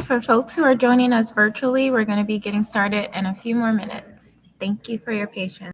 For folks who are joining us virtually, we're going to be getting started in a few more minutes. Thank you for your patience.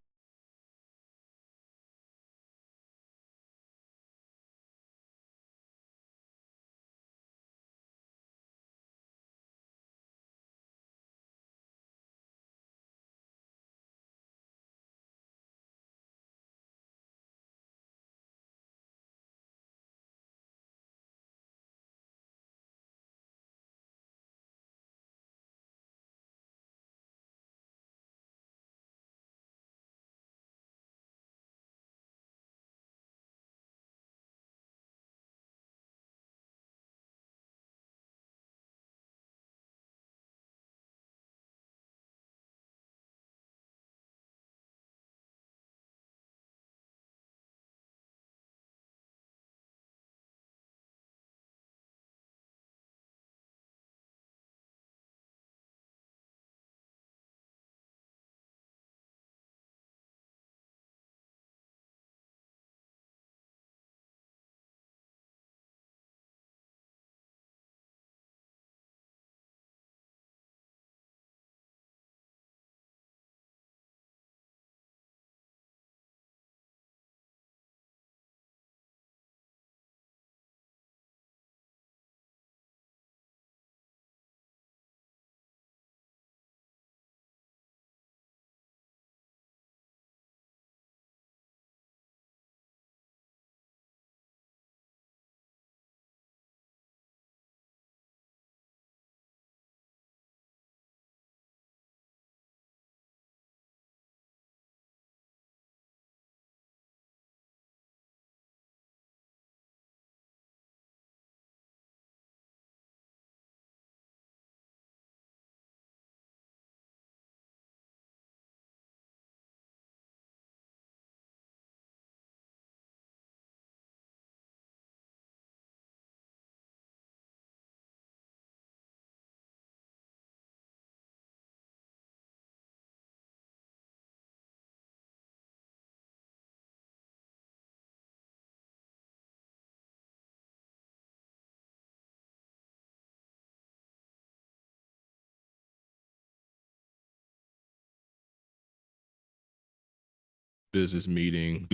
Business meeting.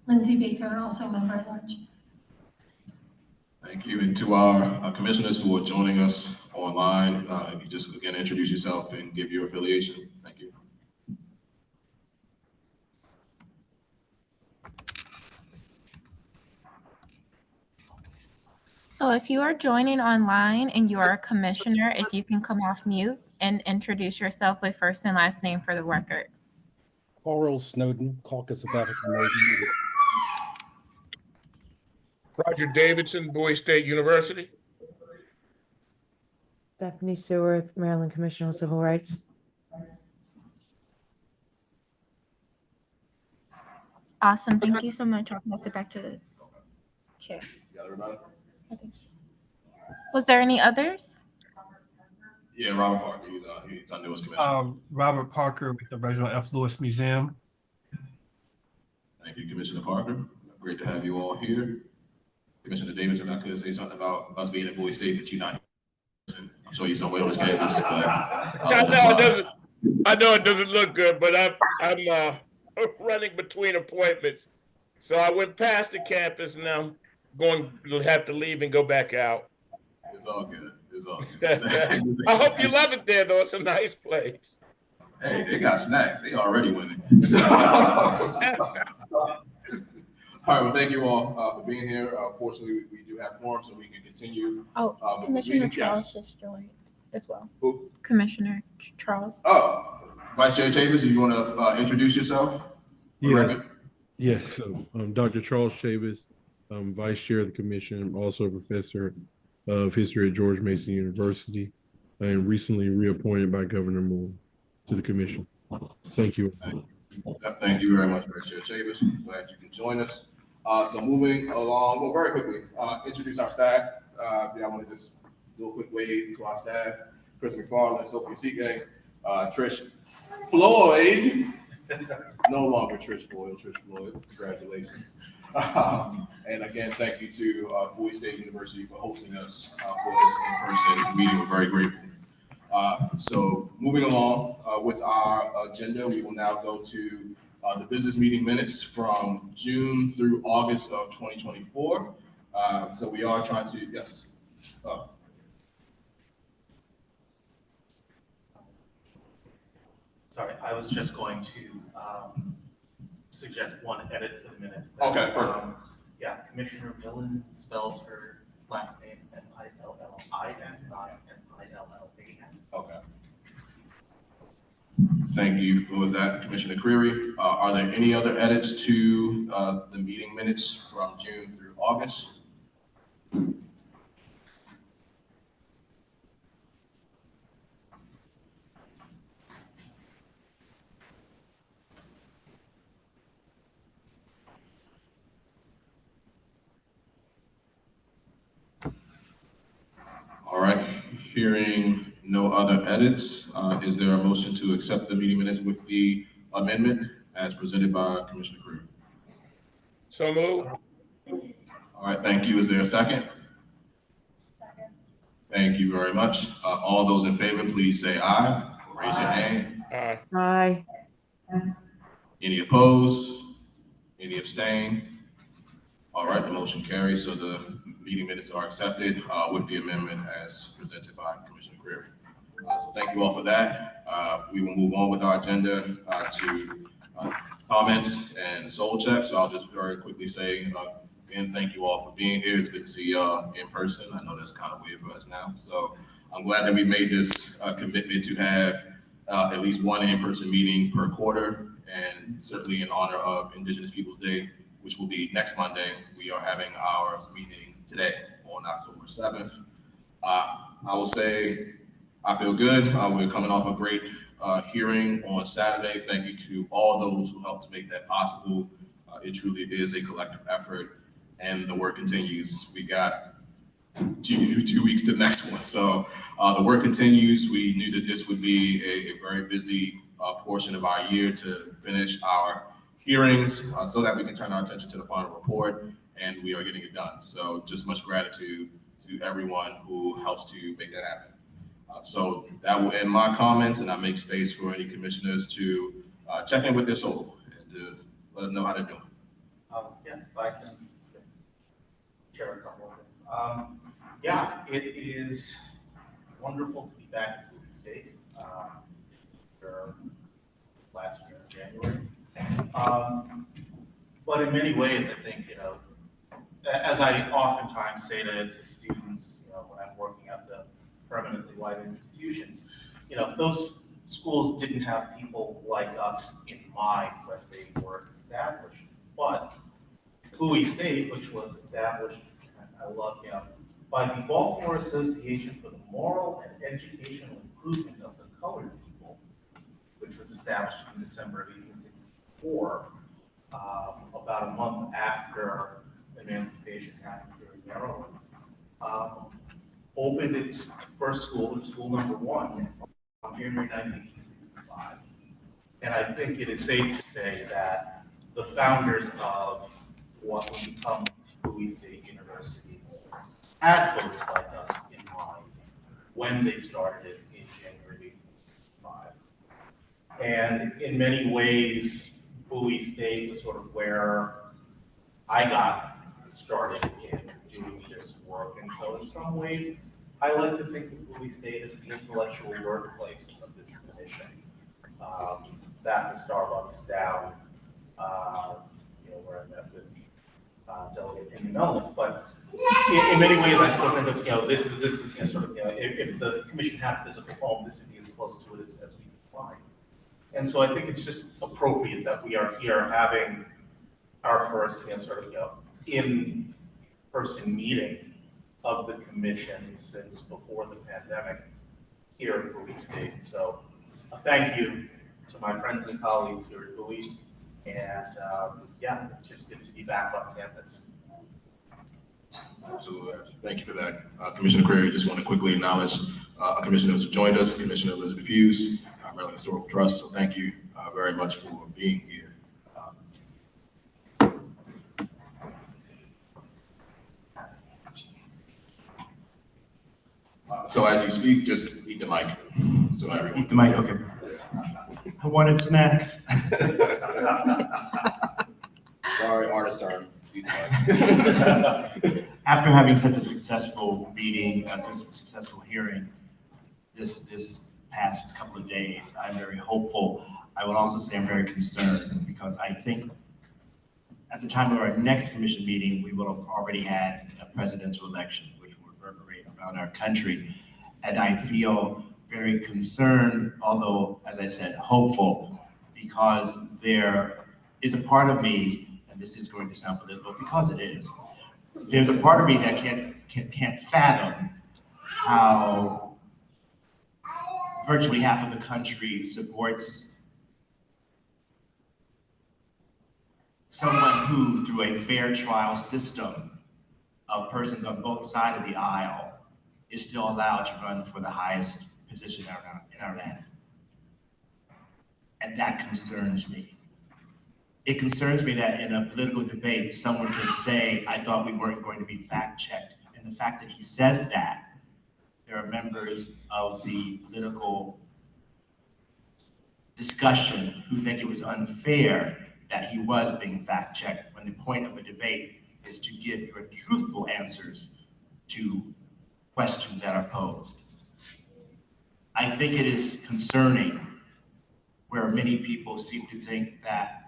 Lindsay Baker, also member at large. Thank you. And to our commissioners who are joining us online, if you just again introduce yourself and give your affiliation. Thank you. So if you are joining online and you are a commissioner, if you can come off mute and introduce yourself with first and last name for the record. Carl Snowden, Caucus of African American. Roger Davidson, Bowie State University. Stephanie Seworth, Maryland Commission on Civil Rights. Awesome. Thank you so much. I'll pass it back to the chair. You got everybody? Was there any others? Yeah, Robert Parker, he's our newest commissioner. Robert Parker with the Reginald F. Lewis Museum. Thank you, Commissioner Parker. Great to have you all here. Commissioner Davis, if I could say something about us being in Bowie State, but you're not here. I'm sure you're somewhere on this campus, but I know it doesn't look good, but I'm running between appointments. So I went past the campus and now I'm going to have to leave and go back out. It's all good. It's all good. I hope you love it there, though. It's a nice place. Hey, they got snacks. They already winning. All right, well, thank you all for being here. Fortunately, we do have quorum, so we can continue. Oh, with the Commissioner meeting. Charles Yes. just joined as well. Who? Commissioner Charles. Oh, Vice Chair Chambers, do you want to introduce yourself? Yes, so Dr. Charles Chavis, Vice Chair of the Commission. I'm also a professor of history at George Mason University and recently reappointed by Governor Moore to the Commission. Thank you. Thank you very much, Vice Chair Chambers. Glad you can join us. So moving along, well, very quickly, introduce our staff. I want to just do a quick wave to our staff. Chris McFarland, Sophia Seagay, Trish Floyd, no longer Trish Boyle, Trish Floyd, congratulations. And again, thank you to Bowie State University for hosting us for this in-person meeting. We're very grateful. So moving along with our agenda, we will now go to the business meeting minutes from June through August of 2024. So we are trying to, yes. Sorry, I was just going to suggest one edit to the minutes. Okay, perfect. Yeah, Commissioner Millen spells her last name M-I-L-L-I-N, not M-I-L-L-A-N. Okay. Thank you for that, Commissioner Creary. Are there any other edits to the meeting minutes from June through August? All right, hearing no other edits, is there a motion to accept the meeting minutes with the amendment as presented by Commissioner Creary? So move. All right, thank you. Is there a second? Second. Thank you very much. All those in favor, please say aye. Raise your hand. Aye. Aye. Any opposed? Any abstain? All right, the motion carries. So the meeting minutes are accepted with the amendment as presented by Commissioner Creary. So thank you all for that. We will move on with our agenda to comments and soul check. So I'll just very quickly say, again, thank you all for being here. It's good to see y'all in person. I know that's kind of weird for us now. So I'm glad that we made this commitment to have at least one in-person meeting per quarter, and certainly in honor of Indigenous Peoples Day, which will be next Monday. We are having our meeting today on October 7th. I will say I feel good. We're coming off a great hearing on Saturday. Thank you to all those who helped to make that possible. It truly is a collective effort, and the work continues. We got two weeks to the next one. So the work continues. We knew that this would be a very busy portion of our year to finish our hearings so that we can turn our attention to the final report, and we are getting it done. So just much gratitude to everyone who helps to make that happen. So that will end my comments, and I make space for any commissioners to check in with their soul and let us know how they're doing. Yes, if I can just share a couple of things. Yeah, it is wonderful to be back in the state. Last year in January. But in many ways, I think, as I oftentimes say to students, when I'm working at the permanently white institutions, those schools didn't have people like us in mind when they were established. But Bowie State, which was established, I love by the Baltimore Association for the Moral and Educational Improvement of the Colored People, which was established in December of 1864, about a month after emancipation happened here in Maryland. Opened its first school, school number 1, on January 9, 1865. And I think it is safe to say that the founders of what will become Bowie State University had folks like us in mind when they started it in January 1865. And in many ways, Bowie State was sort of where I got started in doing this work. And so in some ways, I like to think of Bowie State as the intellectual birthplace of this commission. Back to Starbucks down, where I met with Delegate Amy Mellon. But in many ways, I still think of, this is sort of, if the commission had a physical home, this would be as close to it as we can find. And so I think it's just appropriate that we are here having our first, in-person meeting of the commission since before the pandemic here at Bowie State. So thank you to my friends and colleagues here at Bowie. And it's just good to be back on campus. Absolutely. Thank you for that. Commissioner Crary, just want to quickly acknowledge commissioners who joined us, Commissioner Elizabeth Hughes, Maryland Historical Trust. So thank you very much for being here. So as you speak, just eat the mic. So everyone. Eat the mic, okay. I wanted snacks. Sorry, artist term. Eat the mic. After having such a successful meeting, such a successful hearing this past couple of days, I'm very hopeful. I will also say I'm very concerned because I think at the time of our next commission meeting, we will have already had a presidential election, which will reverberate around our country. And I feel very concerned, although, as I said, hopeful, because there is a part of me, and this is going to sound political because it is, there's a part of me that can't fathom how virtually half of the country supports someone who, through a fair trial system of persons on both sides of the aisle, is still allowed to run for the highest position in our land. And that concerns me. It concerns me that in a political debate, someone can say, I thought we weren't going to be fact-checked. And the fact that he says that, there are members of the political discussion who think it was unfair that he was being fact-checked when the point of a debate is to give your truthful answers to questions that are posed. I think it is concerning where many people seem to think that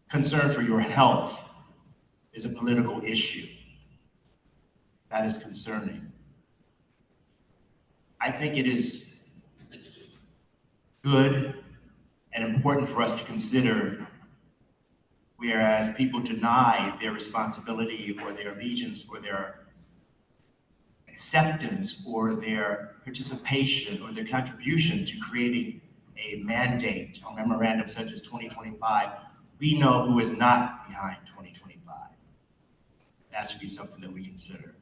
concern for your health is a political issue. That is concerning. I think it is good and important for us to consider whereas people deny their responsibility or their allegiance or their acceptance or their participation or their contribution to creating a mandate or memorandum such as 2025, we know who is not behind 2025. That should be something that we consider.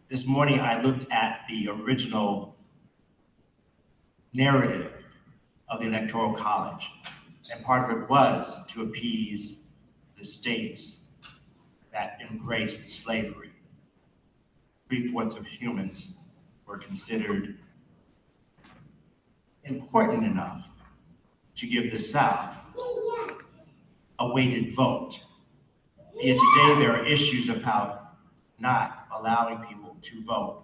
This morning, I looked at the original narrative of the Electoral College, and part of it was to appease the states that embraced slavery. 3/4 of humans were considered important enough to give the South a weighted vote. Yet today there are issues about not allowing people to vote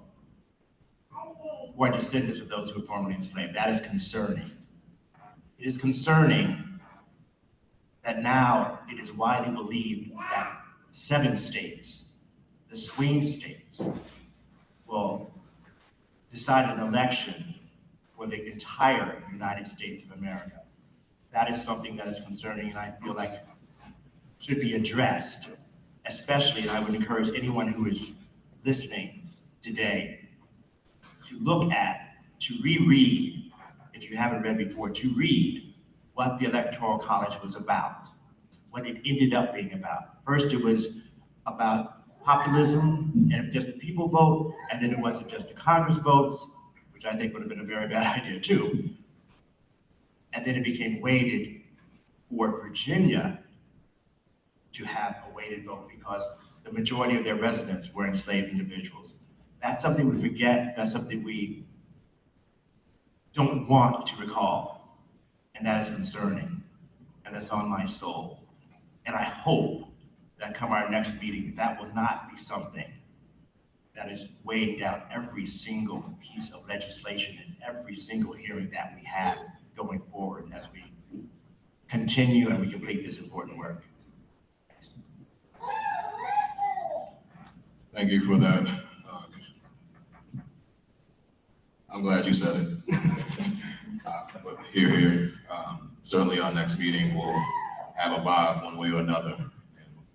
who are descendants of those who were formerly enslaved. That is concerning. It is concerning that now it is widely believed that 7 states, the swing states, will decide an election for the entire United States of America. That is something that is concerning and I feel like should be addressed especially, and I would encourage anyone who is listening today to look at, to reread, if you haven't read before, to read what the Electoral College was about, what it ended up being about. First, it was about populism and if just the people vote, and then it wasn't just the Congress votes, which I think would have been a very bad idea too. And then it became weighted for Virginia to have a weighted vote because the majority of their residents were enslaved individuals. That's something we forget, that's something we don't want to recall, and that is concerning, and that's on my soul. And I hope that come our next meeting, that will not be something that is weighing down every single piece of legislation and every single hearing that we have going forward as we continue and we complete this important work. Thank you for that. I'm glad you said it. But here, certainly our next meeting will have a vibe one way or another, and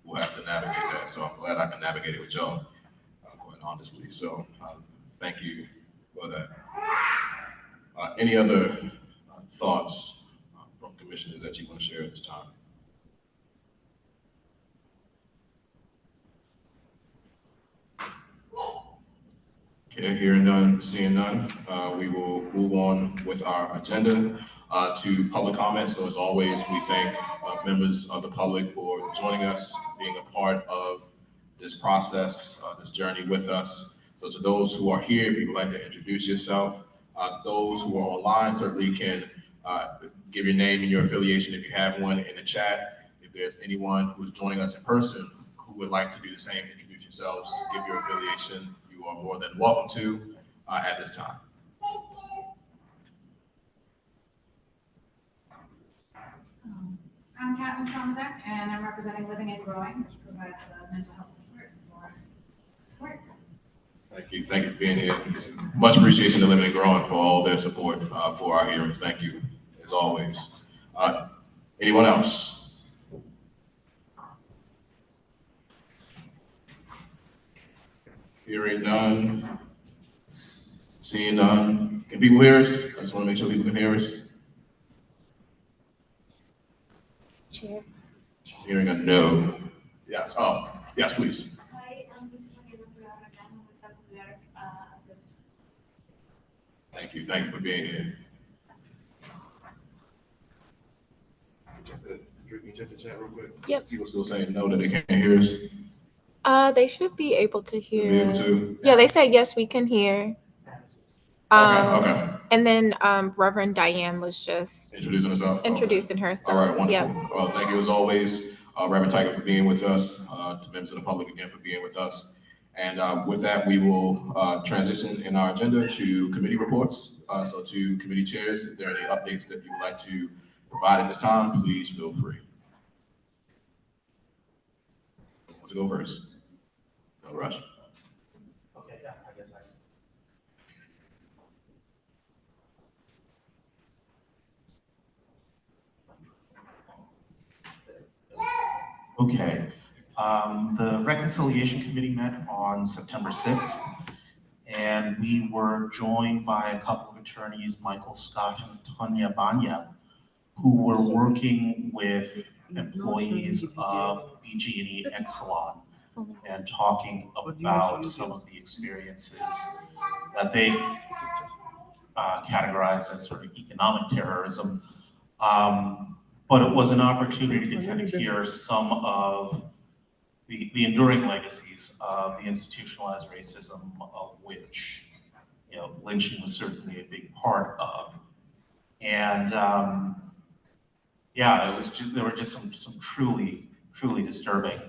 we'll have to navigate that. So I'm glad I can navigate it with y'all, quite honestly. So thank you for that. Any other thoughts from commissioners that you want to share at this time? Okay, hearing none, seeing none, we will move on with our agenda to public comments. So as always, we thank members of the public for joining us, being a part of this process, this journey with us. So to those who are here, if you would like to introduce yourself, those who are online certainly can give your name and your affiliation if you have one in the chat. If there's anyone who is joining us in person who would like to do the same, introduce yourselves, give your affiliation, you are more than welcome to at this time. I'm Kathleen Tomzak, and I'm representing Living and Growing, which provides mental health support for support. Thank you for being here. Much appreciation to Living and Growing for all their support for our hearings. Thank you, as always. Anyone else? Hearing none, seeing none. Can people hear us? I just want to make sure people can hear us. Chair. Hearing a no. Yes. Oh, yes, please. Hi, I'm Thank you. Thank you for being here. Can you check the chat real quick? Yep. People still saying no, that they can't hear us. They should be able to hear. Be able to? Yeah, they said yes, we can hear. Okay. And then Reverend Diane was just Introducing herself? introducing Okay. herself. All right, wonderful. Yep. Well, thank you as always, Reverend Tiger, for being with us, to members of the public again for being with us. And with that, we will transition in our agenda to committee reports. So to committee chairs, if there are any updates that you would like to provide at this time, please feel free. Who wants to go first? No rush. Okay, yeah, I guess Okay, the Reconciliation Committee met on September 6th, and we were joined by a couple of attorneys, Michael Scott and Tanya Vanya, who were working with employees of BG&E Exelon and talking about some of the experiences that they categorized as sort of economic terrorism. But it was an opportunity to kind of hear some of the enduring legacies of the institutionalized racism of which, lynching was certainly a big part of. And yeah, there were just some truly disturbing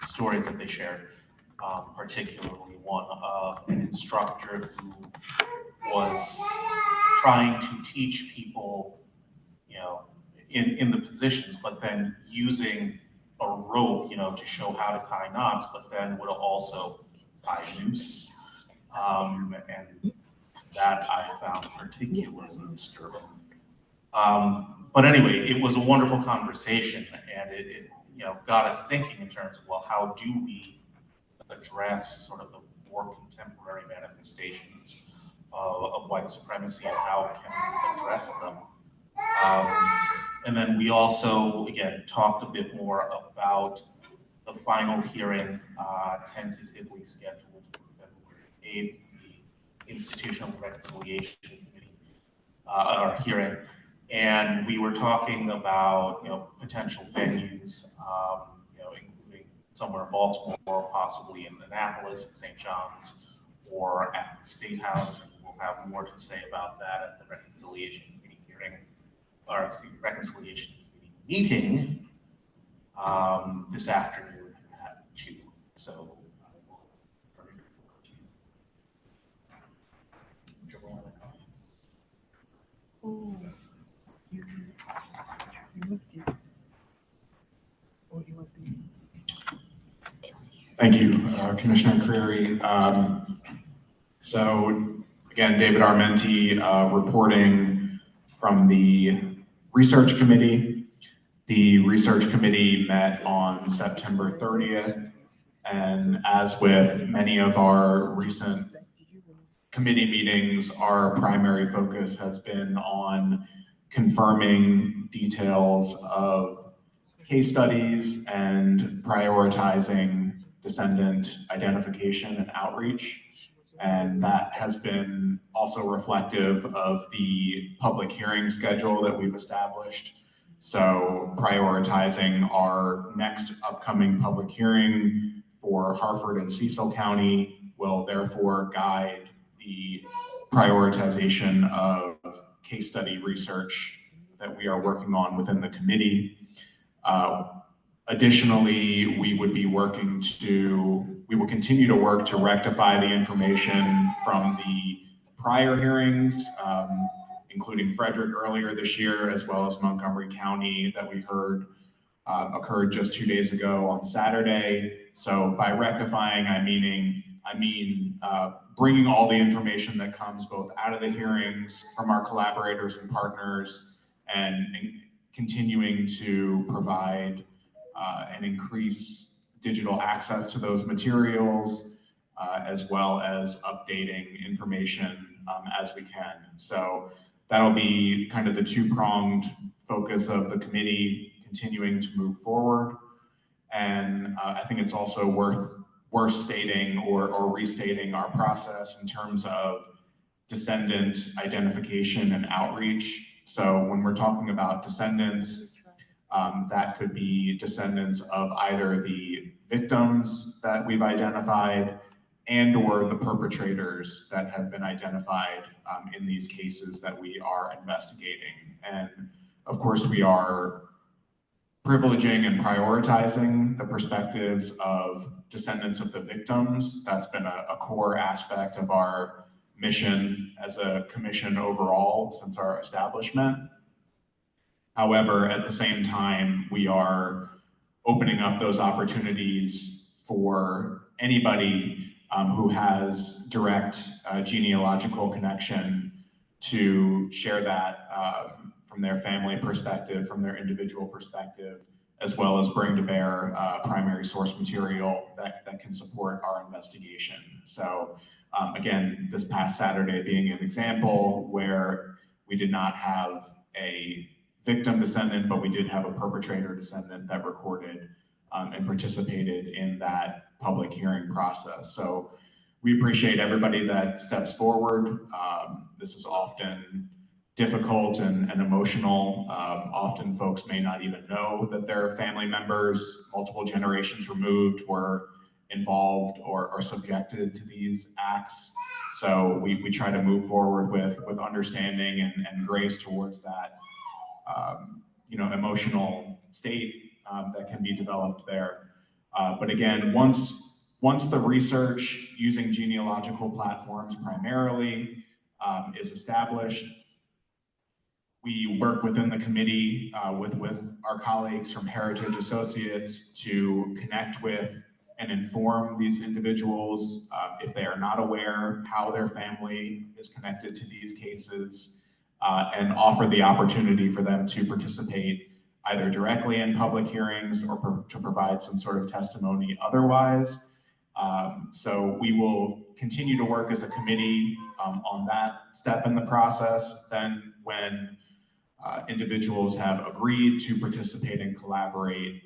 stories that they shared, particularly one of an instructor who was trying to teach people, in the positions, but then using a rope, to show how to tie knots, but then would also tie a noose. And that I found particularly disturbing. But anyway, it was a wonderful conversation, and it got us thinking in terms of, well, how do we address sort of the more contemporary manifestations of white supremacy and how can we address them? And then we also, again, talked a bit more about the final hearing tentatively scheduled for February 8th, the Institutional Reconciliation Committee, our hearing. And we were talking about, potential venues, including somewhere in Baltimore, possibly in Annapolis, at St. John's, or at the State House. And we'll have more to say about that at the Reconciliation Committee hearing, or Reconciliation Committee meeting this afternoon at 2. So thank you, Commissioner Creary. So again, David Armenti reporting from the Research Committee. The Research Committee met on September 30th, and as with many of our recent committee meetings, our primary focus has been on confirming details of case studies and prioritizing descendant identification and outreach. And that has been also reflective of the public hearing schedule that we've established. So prioritizing our next upcoming public hearing for Harford and Cecil County will therefore guide the prioritization of case study research that we are working on within the committee. Additionally, we will continue to work to rectify the information from the prior hearings, including Frederick earlier this year, as well as Montgomery County that we heard occurred just 2 days ago on Saturday. So by rectifying, I mean bringing all the information that comes both out of the hearings from our collaborators and partners, and continuing to provide and increase digital access to those materials, as well as updating information as we can. So that'll be kind of the two-pronged focus of the committee, continuing to move forward. And I think it's also worth stating or restating our process in terms of descendant identification and outreach. So when we're talking about descendants, that could be descendants of either the victims that we've identified and or the perpetrators that have been identified in these cases that we are investigating. And of course, we are privileging and prioritizing the perspectives of descendants of the victims. That's been a core aspect of our mission as a commission overall since our establishment. However, at the same time, we are opening up those opportunities for anybody who has direct genealogical connection to share that from their family perspective, from their individual perspective, as well as bring to bear primary source material that can support our investigation. So again, this past Saturday being an example where we did not have a victim descendant, but we did have a perpetrator descendant that recorded and participated in that public hearing process. So we appreciate everybody that steps forward. This is often difficult and emotional. Often folks may not even know that their family members, multiple generations removed, were involved or subjected to these acts. So we try to move forward with understanding and grace towards that emotional state that can be developed there. But again, once the research using genealogical platforms primarily is established, we work within the committee with our colleagues from Heritage Associates to connect with and inform these individuals if they are not aware how their family is connected to these cases, and offer the opportunity for them to participate either directly in public hearings or to provide some sort of testimony otherwise. So we will continue to work as a committee on that step in the process. Then when individuals have agreed to participate and collaborate,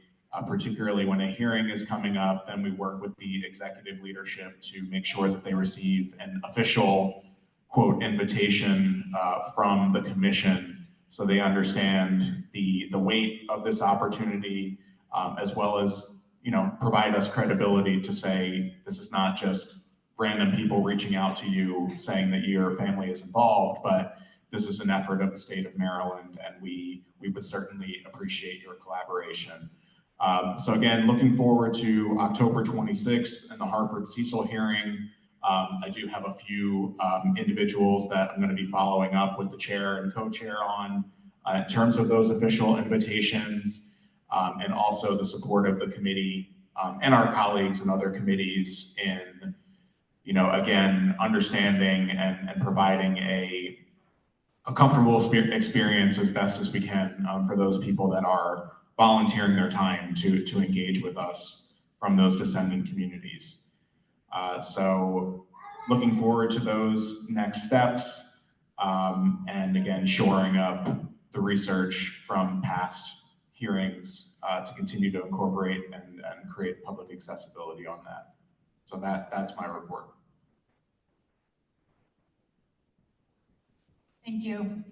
particularly when a hearing is coming up, then we work with the executive leadership to make sure that they receive an official, quote, invitation from the commission, so they understand the weight of this opportunity, as well as, you know, provide us credibility to say this is not just random people reaching out to you saying that your family is involved, but this is an effort of the state of Maryland, and we would certainly appreciate your collaboration. So again, looking forward to October 26th and the Hartford Cecil hearing. I do have a few individuals that I'm going to be following up with the chair and co-chair on in terms of those official invitations, and also the support of the committee and our colleagues and other committees in, you know, again, understanding and providing a comfortable experience as best as we can for those people that are volunteering their time to engage with us from those descending communities. So looking forward to those next steps, and again, shoring up the research from past hearings to continue to incorporate and create public accessibility on that. So that's my report. Thank you.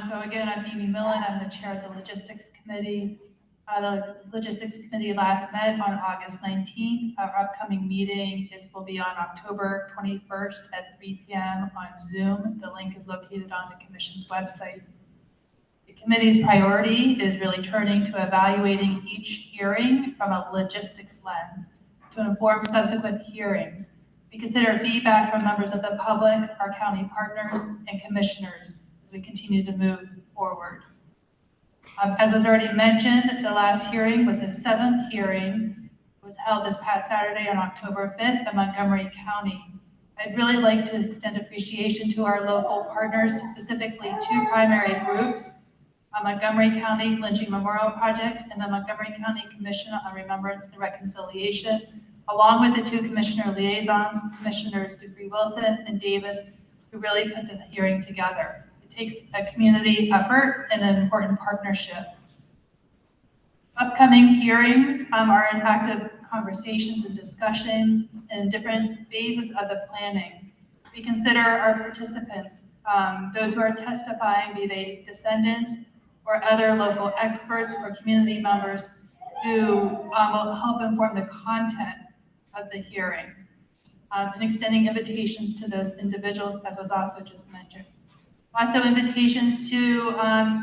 So again, I'm Amy Millen. I'm the chair of the Logistics Committee. The Logistics Committee last met on August 19th. Our upcoming meeting will be on October 21st at 3 p.m. on Zoom. The link is located on the Commission's website. The committee's priority is really turning to evaluating each hearing from a logistics lens to inform subsequent hearings. We consider feedback from members of the public, our county partners, and commissioners as we continue to move forward. As was already mentioned, the last hearing was the 7th hearing. It was held this past Saturday on October 5th in Montgomery County. I'd really like to extend appreciation to our local partners, specifically two primary groups, Montgomery County Lynching Memorial Project and the Montgomery County Commission on Remembrance and Reconciliation, along with the two commissioner liaisons, Commissioners Dupree Wilson and Davis, who really put the hearing together. It takes a community effort and an important partnership. Upcoming hearings are in active conversations and discussions in different phases of the planning. We consider our participants, those who are testifying, be they descendants or other local experts or community members who will help inform the content of the hearing, and extending invitations to those individuals, as was also just mentioned. Also invitations to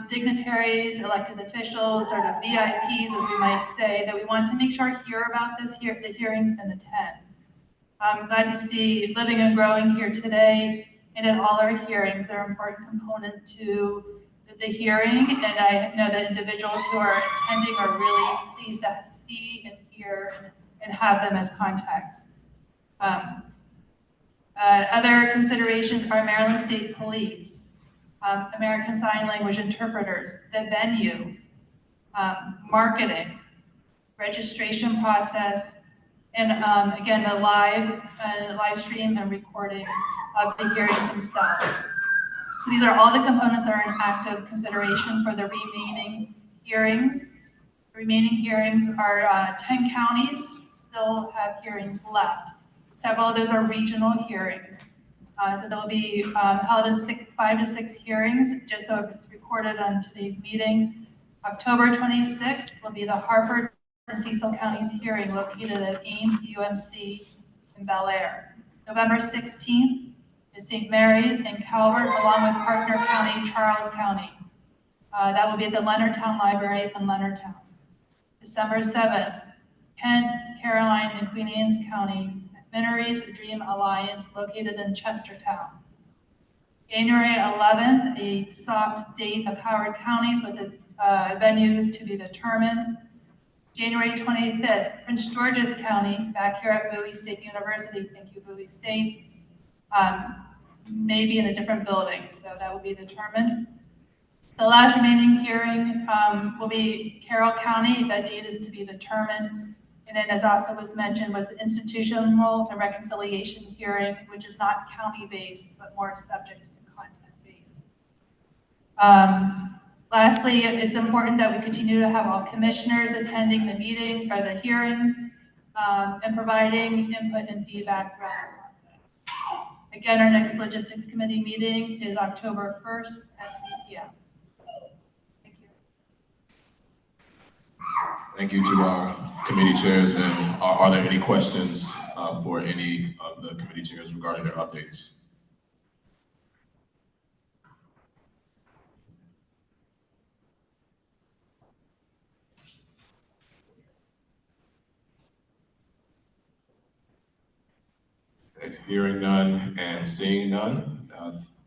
dignitaries, elected officials, sort of VIPs, as we might say, that we want to make sure hear about the hearings and attend. I'm glad to see Living and Growing here today, and at all our hearings. They're an important component to the hearing, and I know that individuals who are attending are really pleased to see and hear and have them as contacts. Other considerations are Maryland State Police, American Sign Language interpreters, the venue, marketing, registration process, and again, the live stream and recording of the hearings themselves. So these are all the components that are in active consideration for the remaining hearings. The remaining hearings are 10 counties still have hearings left. Several of those are regional hearings. So they'll be held in 5 to 6 hearings, just so it's recorded on today's meeting. October 26th will be the Hartford and Cecil counties hearing located at Ames UMC in Bel Air. November 16th is St. Mary's and Calvert, along with partner county, Charles County. That will be at the Leonardtown Library in Leonardtown. December 7th, Kent, Caroline, and Queen Anne's County, Minories Dream Alliance, located in Chestertown. January 11th, a soft date of Howard counties with a venue to be determined. January 25th, Prince George's County, back here at Bowie State University. Thank you, Bowie State. Maybe in a different building, so that will be determined. The last remaining hearing will be Carroll County. That date is to be determined. And then, as also was mentioned, was the institutional and reconciliation hearing, which is not county-based, but more subject and content-based. Lastly, it's important that we continue to have all commissioners attending the meeting or the hearings and providing input and feedback throughout the process. Again, our next logistics committee meeting is October 1st at 3 p.m. Thank you. Thank you to our committee chairs. And are there any questions for any of the committee chairs regarding their updates? Hearing none and seeing none,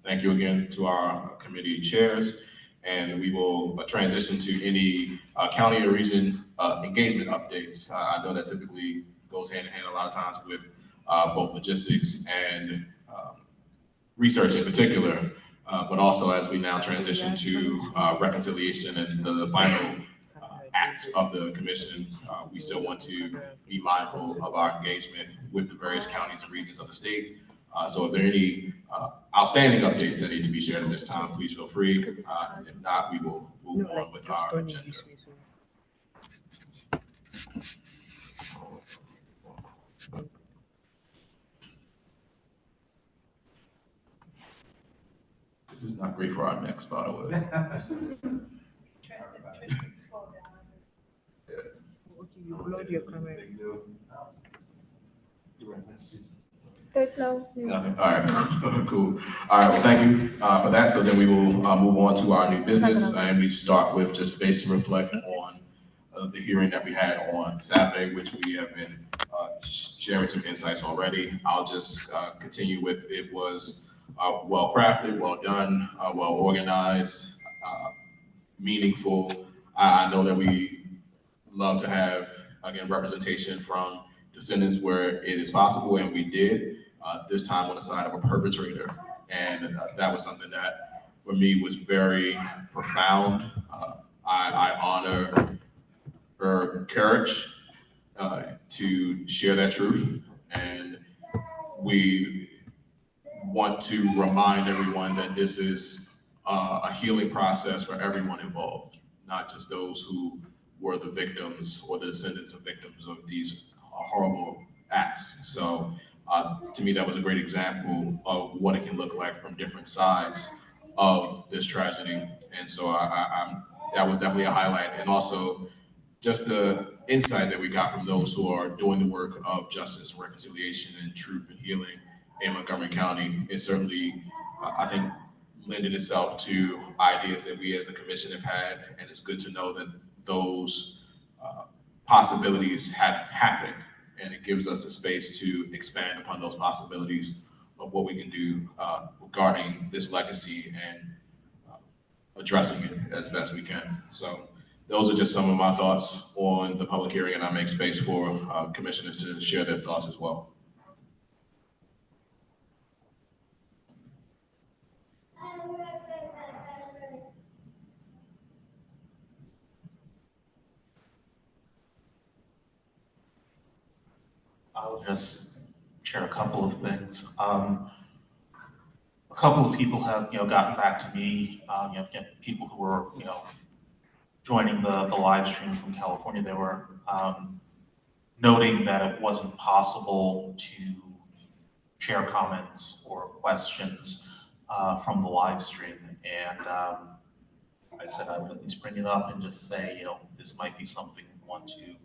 thank you again to our committee chairs. And we will transition to any county or region engagement updates. I know that typically goes hand in hand a lot of times with both logistics and research in particular, but also as we now transition to reconciliation and the final acts of the commission, we still want to be mindful of our engagement with the various counties and regions of the state. So if there are any outstanding updates that need to be shared at this time, please feel free. If not, we will move on with our agenda. This is not great for our next, by the way. There's no. Nothing. All right, cool. All right, well, thank you for that. So then we will move on to our new business, and we start with just space to reflect on the hearing that we had on Saturday, which we have been sharing some insights already. I'll just continue with it was well crafted, well done, well organized, meaningful. I know that we love to have, again, representation from descendants where it is possible, and we did. This time on the side of a perpetrator. And that was something that for me was very profound. I honor her courage to share that truth. And we want to remind everyone that this is a healing process for everyone involved, not just those who were the victims or the descendants of victims of these horrible acts. So to me, that was a great example of what it can look like from different sides of this tragedy. And so that was definitely a highlight. And also just the insight that we got from those who are doing the work of justice, reconciliation, and truth and healing in Montgomery County. It certainly, I think, lended itself to ideas that we as a commission have had. And it's good to know that those possibilities have happened. And it gives us the space to expand upon those possibilities of what we can do regarding this legacy and addressing it as best we can. So those are just some of my thoughts on the public hearing, and I make space for commissioners to share their thoughts as well. I'll just share a couple of things. A couple of people have, gotten back to me, people who were, joining the live stream from California. They were noting that it wasn't possible to share comments or questions from the live stream. And I said I would at least bring it up and just say, this might be something we want to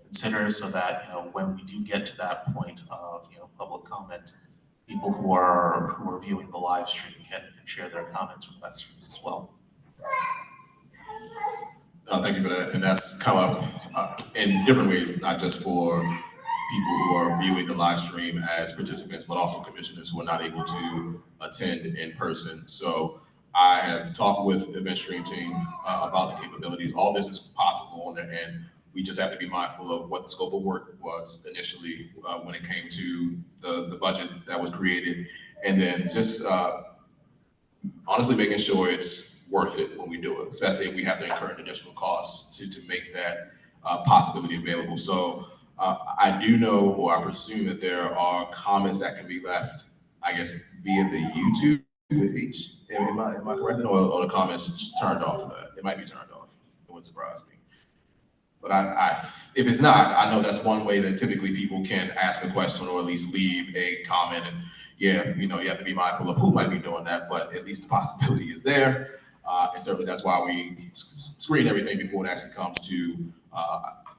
consider so that, when we do get to that point of, public comment, people who are viewing the live stream can share their comments or questions as well. Thank you for that. And that's come up in different ways, not just for people who are viewing the live stream as participants, but also commissioners who are not able to attend in person. So I have talked with the event stream team about the capabilities. All this is possible on their end. We just have to be mindful of what the scope of work was initially when it came to the budget that was created. And then just honestly making sure it's worth it when we do it, especially if we have to incur an additional cost to make that possibility available. So I do know, or I presume that there are comments that can be left, I guess, via the YouTube page. Am I correct? Or the comments turned off of that? It might be turned off. It wouldn't surprise me. But if it's not, I know that's one way that typically people can ask a question or at least leave a comment. And yeah, you have to be mindful of who might be doing that, but at least the possibility is there. And certainly that's why we screen everything before it actually comes to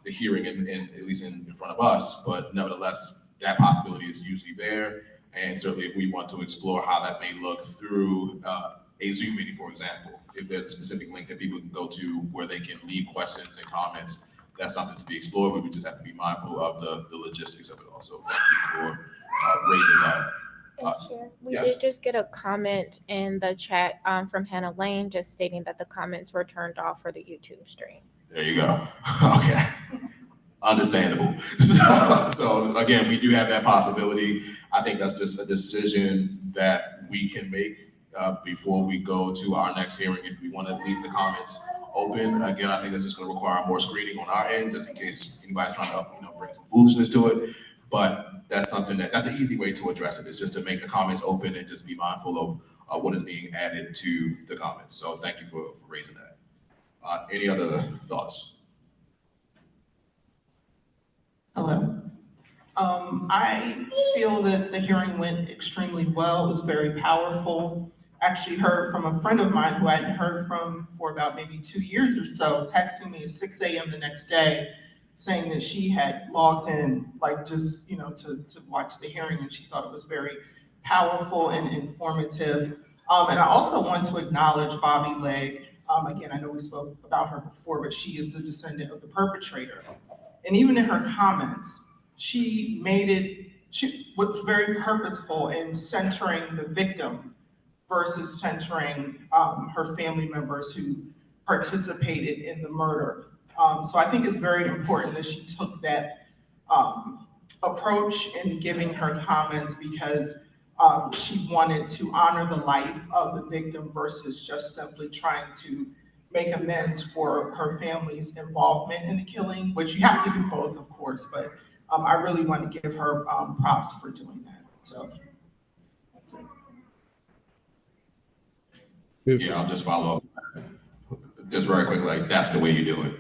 the hearing and at least in front of us. But nevertheless, that possibility is usually there. And certainly if we want to explore how that may look through a Zoom meeting, for example, if there's a specific link that people can go to where they can leave questions and comments, that's something to be explored. We would just have to be mindful of the logistics of it also. Thank you for raising that. Chair, we yes. did just get a comment in the chat from Hannah Lane, just stating that the comments were turned off for the YouTube stream. There you go. Okay. Understandable. So again, we do have that possibility. I think that's just a decision that we can make before we go to our next hearing. If we want to leave the comments open, again, I think that's just going to require more screening on our end, just in case anybody's trying to bring some foolishness to it. But that's something that's an easy way to address it. Is just to make the comments open and just be mindful of what is being added to the comments. So thank you for raising that. Any other thoughts? Hello. I feel that the hearing went extremely well. It was very powerful. Actually heard from a friend of mine who I hadn't heard from for about maybe 2 years or so, texting me at 6 a.m. the next day, saying that she had logged in, like just, to watch the hearing, and she thought it was very powerful and informative. And I also want to acknowledge Bobby Legg. Again, I know we spoke about her before, but she is the descendant of the perpetrator. And even in her comments, she was very purposeful in centering the victim versus centering her family members who participated in the murder. So I think it's very important that she took that approach in giving her comments, because she wanted to honor the life of the victim versus just simply trying to make amends for her family's involvement in the killing, which you have to do both, of course, but I really want to give her props for doing that. So that's it. Yeah, I'll just follow up. Just very quick, like that's the way you do it.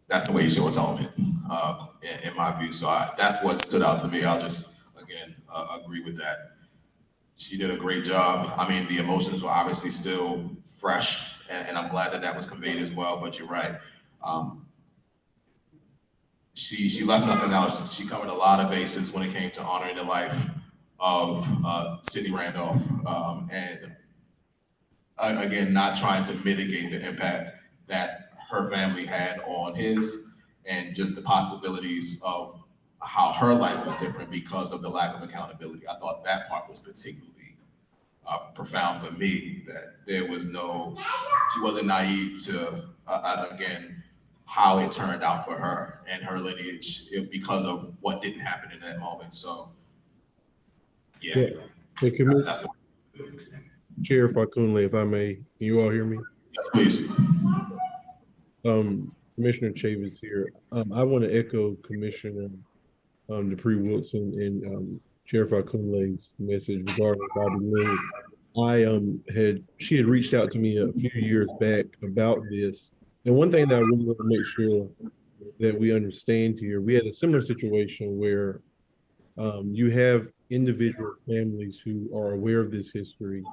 That's the way you show atonement, in my view. So that's what stood out to me. I'll just, again, agree with that. She did a great job. I mean, the emotions were obviously still fresh, and I'm glad that was conveyed as well, but you're right. She left nothing out. She covered a lot of bases when it came to honoring the life of Sidney Randolph. And again, not trying to mitigate the impact that her family had on his, and just the possibilities of how her life was different because of the lack of accountability. I thought that part was particularly profound for me, that she wasn't naive to, again, how it turned out for her and her lineage because of what didn't happen in that moment. So, yeah. Hey, That's the Chair Fakunle, if I may, can you all hear me? Yes, please. Commissioner Chavis here. I want to echo Commissioner Dupree Wilson and Chair Fakunle's message regarding Bobby Legg. She had reached out to me a few years back about this. And one thing that I really want to make sure that we understand here, we had a similar situation where you have individual families who are aware of this history,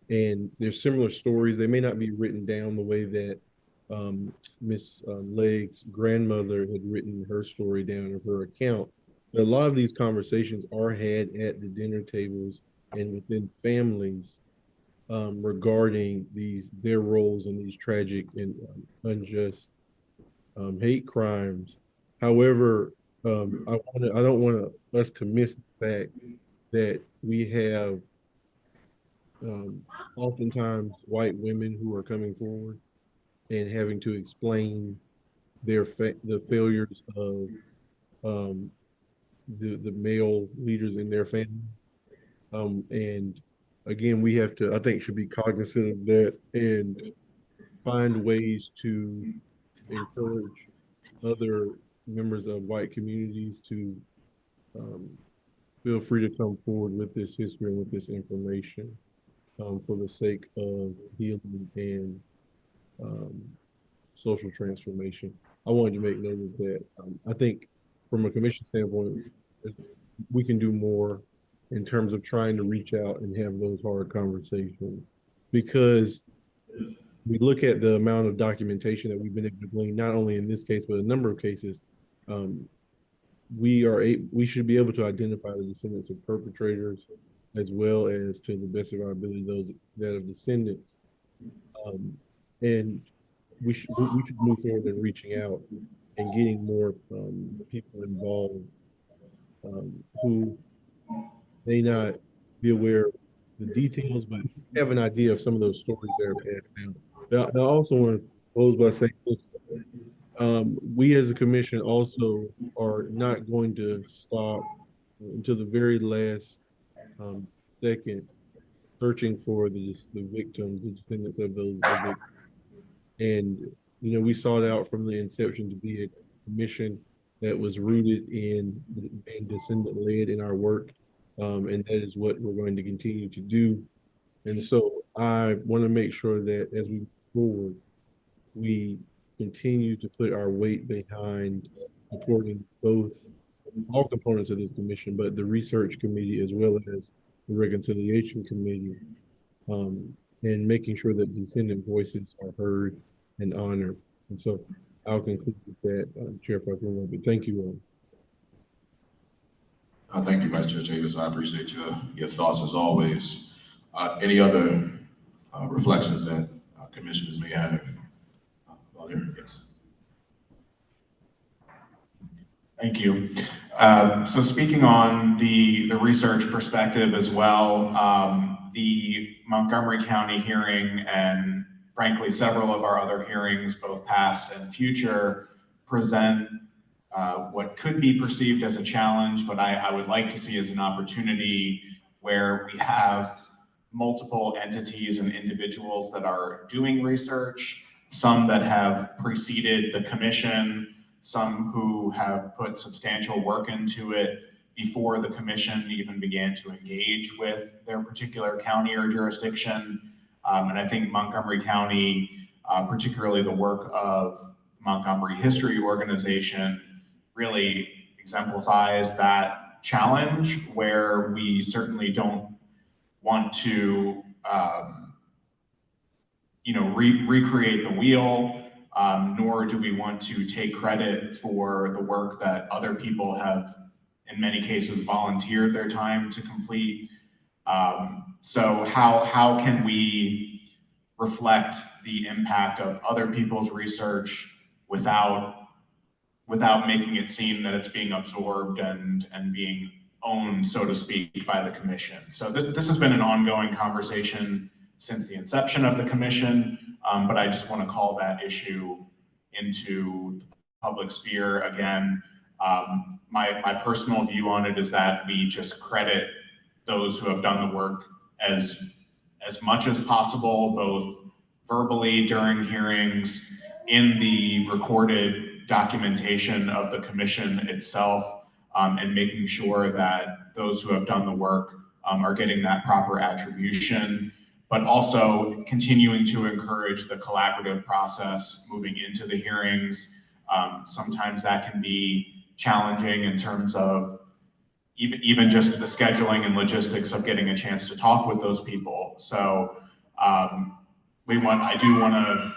and there's similar stories. They may not be written down the way that Miss Legg's grandmother had written her story down in her account. But a lot of these conversations are had at the dinner tables and within families regarding their roles in these tragic and unjust hate crimes. However, I don't want us to miss the fact that we have oftentimes white women who are coming forward and having to explain the failures of the male leaders in their family. And again, we have to, I think, should be cognizant of that. And find ways to encourage other members of white communities to feel free to come forward with this history and with this information for the sake of healing and um, social transformation. I wanted to make note of that. I think from a commission standpoint, we can do more in terms of trying to reach out and have those hard conversations because we look at the amount of documentation that we've been able to glean, not only in this case, but a number of cases. We should be able to identify the descendants of perpetrators as well as, to the best of our ability, those that of descendants. And we should move forward in reaching out and getting more people involved who may not be aware of the details, but have an idea of some of those stories that are passed down. I also want to close by saying this. We as a commission also are not going to stop until the very last second searching for the victims, the descendants of those victims. And, you know, we sought out from the inception to be a commission that was rooted in and descendant led in our work. And that is what we're going to continue to do. And so I want to make sure that as we move forward, we continue to put our weight behind supporting all components of this commission, but the research committee as well as the reconciliation committee, and making sure that descendant voices are heard and honored. And so I'll conclude with that, Chair Proctor. But thank you all. Thank you, Vice Chair Davis. I appreciate your thoughts as always. Any other reflections that commissioners may have? Yes. Thank you. So speaking on the research perspective as well, the Montgomery County hearing and frankly several of our other hearings, both past and future, present what could be perceived as a challenge, but I would like to see as an opportunity where we have multiple entities and individuals that are doing research, some that have preceded the commission, some who have put substantial work into it before the commission even began to engage with their particular county or jurisdiction. And I think Montgomery County, particularly the work of Montgomery History Organization, really exemplifies that challenge where we certainly don't want to recreate the wheel, nor do we want to take credit for the work that other people have, in many cases, volunteered their time to complete. So how can we reflect the impact of other people's research without making it seem that it's being absorbed and being owned, so to speak, by the commission? So this has been an ongoing conversation since the inception of the commission, but I just want to call that issue into the public sphere again. My personal view on it is that we just credit those who have done the work as much as possible, both verbally during hearings, in the recorded documentation of the commission itself, and making sure that those who have done the work are getting that proper attribution, but also continuing to encourage the collaborative process moving into the hearings. Sometimes that can be challenging in terms of even just the scheduling and logistics of getting a chance to talk with those people. So I do want to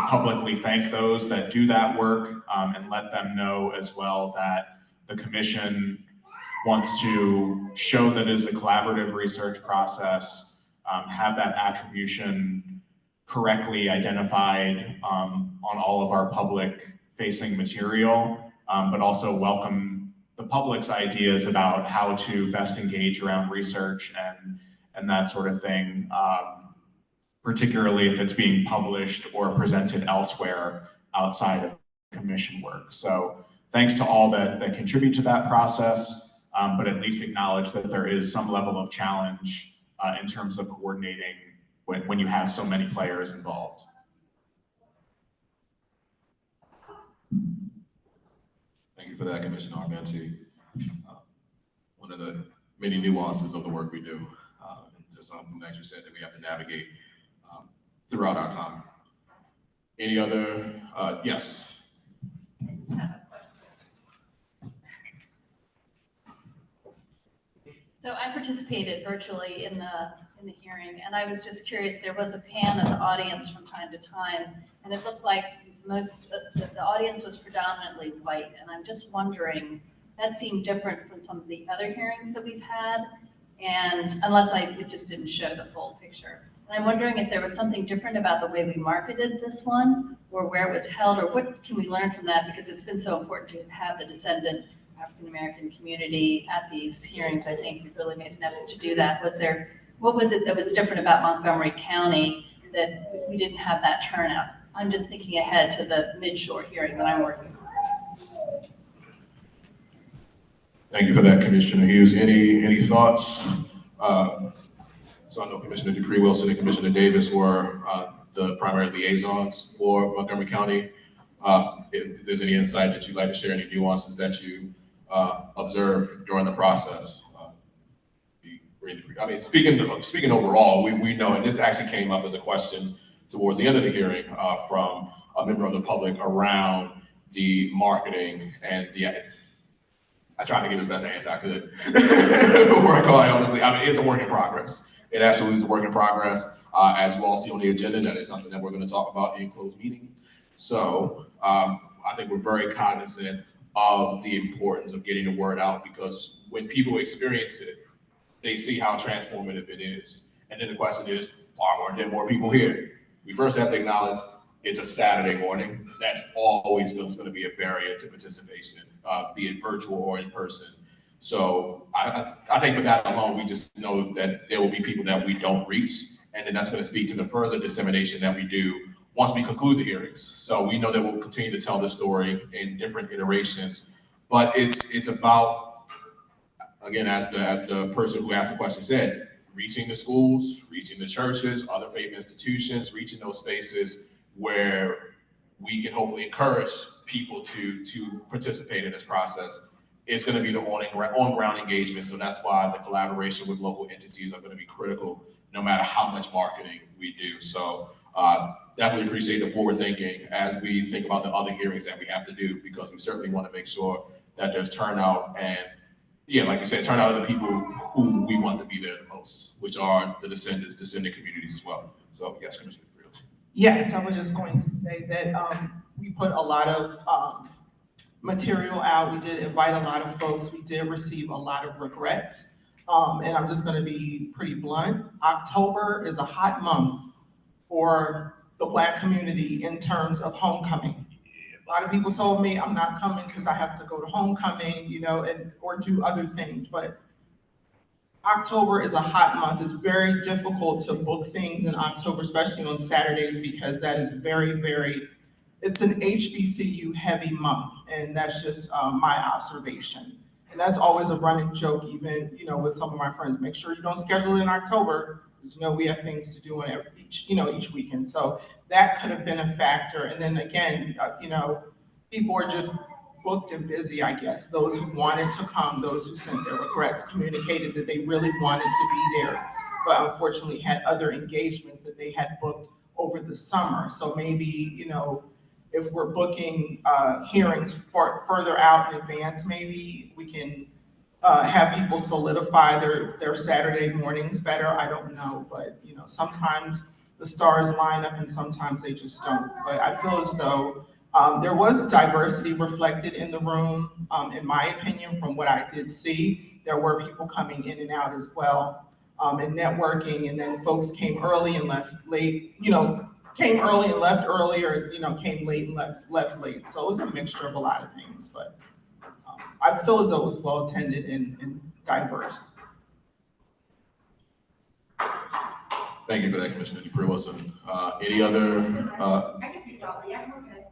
publicly thank those that do that work, and let them know as well that the commission wants to show that it is a collaborative research process, have that attribution correctly identified on all of our public facing material, but also welcome the public's ideas about how to best engage around research and that sort of thing, particularly if it's being published or presented elsewhere outside of commission work. So thanks to all that contribute to that process, but at least acknowledge that there is some level of challenge in terms of coordinating when you have so many players involved. Thank you for that, Commissioner Armenti. One of the many nuances of the work we do, into something that you said that we have to navigate throughout our time. Any other, yes? I just have a question. So I participated virtually in the hearing, and I was just curious, there was a pan of the audience from time to time, and it looked like most of the audience was predominantly white, and I'm just wondering, that seemed different from some of the other hearings that we've had, and it just didn't show the full picture. And I'm wondering if there was something different about the way we marketed this one, or where it was held, or what can we learn from that? Because it's been so important to have the descendant African-American community at these hearings. I think we've really made an effort to do that. What was it that was different about Montgomery County that we didn't have that turnout? I'm just thinking ahead to the mid-shore hearing that I'm working on. Thank you for that, Commissioner Hughes. Any thoughts? So I know Commissioner Dupree Wilson and Commissioner Davis were the primary liaisons for Montgomery County. If there's any insight that you'd like to share, any nuances that you observed during the process. I mean, speaking overall, we know, and this actually came up as a question towards the end of the hearing from a member of the public around the marketing and I tried to give as best an answer I could. Honestly, I mean, it's a work in progress. It absolutely is a work in progress. As you all see on the agenda, that is something that we're going to talk about in closed meeting. So I think we're very cognizant of the importance of getting the word out, because when people experience it, they see how transformative it is. And then the question is, why weren't there more people here? We first have to acknowledge it's a Saturday morning. That's always going to be a barrier to participation, be it virtual or in person. So I think for that alone, we just know that there will be people that we don't reach. And then that's going to speak to the further dissemination that we do once we conclude the hearings. So we know that we'll continue to tell the story in different iterations, but it's about, again, as the person who asked the question said, reaching the schools, reaching the churches, other faith institutions, reaching those spaces where we can hopefully encourage people to participate in this process. It's going to be the on-ground engagement. So that's why the collaboration with local entities are going to be critical, no matter how much marketing we do. So definitely appreciate the forward thinking as we think about the other hearings that we have to do, because we certainly want to make sure that there's turnout and, yeah, like you said, turnout of the people who we want to be there the most, which are the descendant communities as well. So yes, Commissioner. Yes, I was just going to say that we put a lot of material out. We did invite a lot of folks. We did receive a lot of regrets. And I'm just going to be pretty blunt. October is a hot month for the Black community in terms of homecoming. A lot of people told me I'm not coming because I have to go to homecoming, or do other things. But October is a hot month. It's very difficult to book things in October, especially on Saturdays, because that is it's an HBCU heavy month. And that's just my observation. And that's always a running joke, even, with some of my friends. Make sure you don't schedule it in October, because, we have things to do on each weekend. So that could have been a factor. And then again, people are just booked and busy, I guess. Those who wanted to come, those who sent their regrets, communicated that they really wanted to be there, but unfortunately had other engagements that they had booked over the summer. So maybe, if we're booking hearings further out in advance, maybe we can have people solidify their Saturday mornings better. I don't know, but sometimes the stars line up and sometimes they just don't. But I feel as though there was diversity reflected in the room, in my opinion, from what I did see. There were people coming in and out as well, and networking, and then folks came early and left late, came early and left earlier, came late and left late. So it was a mixture of a lot of things, but I feel as though it was well attended and diverse. Thank you for that, Commissioner Dupree Wilson. Any other? I guess we don't. Yeah, we're good.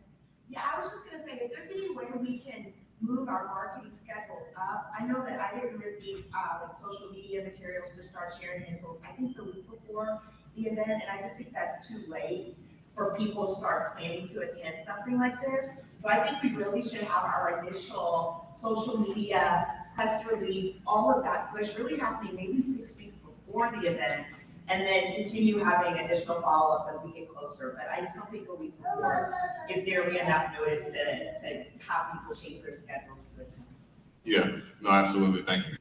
Yeah, I was just gonna say, if there's any way we can move our marketing schedule up. I know that I didn't receive social media materials to start sharing until I think the week before the event, and I just think that's too late. for people to start planning to attend something like this. So I think we really should have our initial social media press release, all of that push really happening maybe 6 weeks before the event, and then continue having additional follow-ups as we get closer. But I just don't think a week before is nearly enough notice to have people change their schedules to attend. Yeah, no, absolutely. Thank you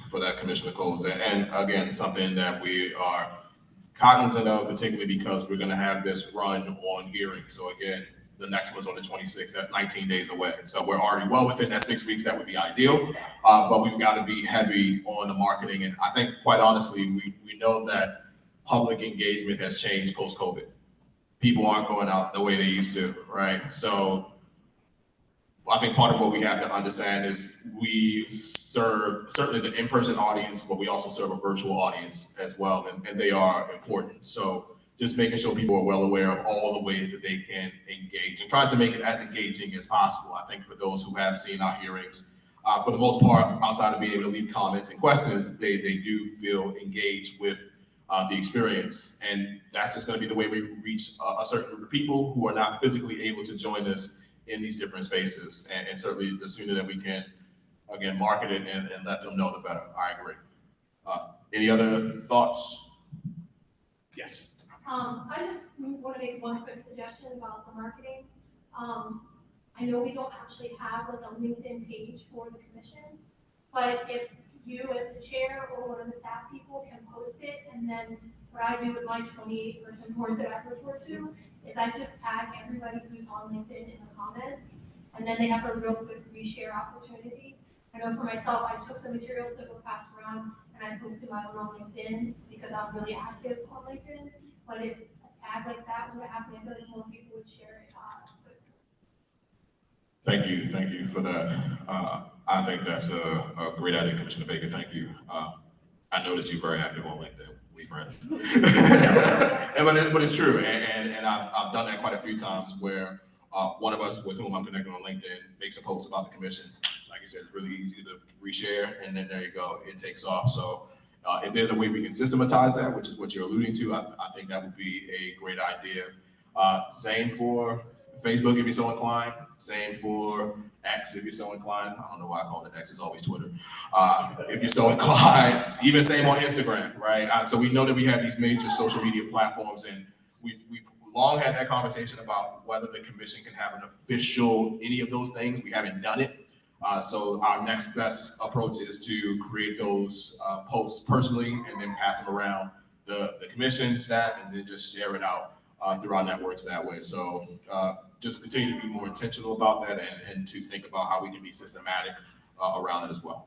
for that, Commissioner Coles. And again, something that we are cognizant of, particularly because we're going to have this run on hearings. So again, the next one's on the 26th. That's 19 days away. So we're already well within that 6 weeks. That would be ideal. But we've got to be heavy on the marketing. And I think, quite honestly, we know that public engagement has changed post-COVID. People aren't going out the way they used to, right? So I think part of what we have to understand is we serve certainly the in-person audience, but we also serve a virtual audience as well, and they are important. So just making sure people are well aware of all the ways that they can engage and trying to make it as engaging as possible. I think for those who have seen our hearings, for the most part, outside of being able to leave comments and questions, they do feel engaged with the experience. And that's just going to be the way we reach a certain group of people who are not physically able to join us in these different spaces. And certainly the sooner that we can, again, market it and let them know, the better. I agree. Any other thoughts? Yes. I just want to make one quick suggestion about the marketing. I know we don't actually have like a LinkedIn page for the commission, but if you as the chair or one of the staff people can post it, and then what I do with my 28-person board that I refer to is I just tag everybody who's on LinkedIn in the comments, and then they have a real quick reshare opportunity. I know for myself, I took the materials that were passed around and I posted my own on LinkedIn because I'm really active on LinkedIn. But if a tag like that were to happen, I feel like more people would share it. Thank you for that. I think that's a great idea, Commissioner Baker. Thank you. I noticed you're very active on LinkedIn. We friends. but it's true, and I've done that quite a few times where one of us with whom I'm connected on LinkedIn makes a post about the commission. Like you said, it's really easy to reshare, and then there you go, it takes off. So if there's a way we can systematize that, which is what you're alluding to, I think that would be a great idea. Same for Facebook if you're so inclined. Same for X if you're so inclined. I don't know why I call it X. It's always Twitter. If you're so inclined, even same on Instagram, right? So we know that we have these major social media platforms, and we've long had that conversation about whether the commission can have an official any of those things. We haven't done it. So our next best approach is to create those posts personally and then pass them around the commission staff and then just share it out through our networks that way. So just continue to be more intentional about that and to think about how we can be systematic around it as well.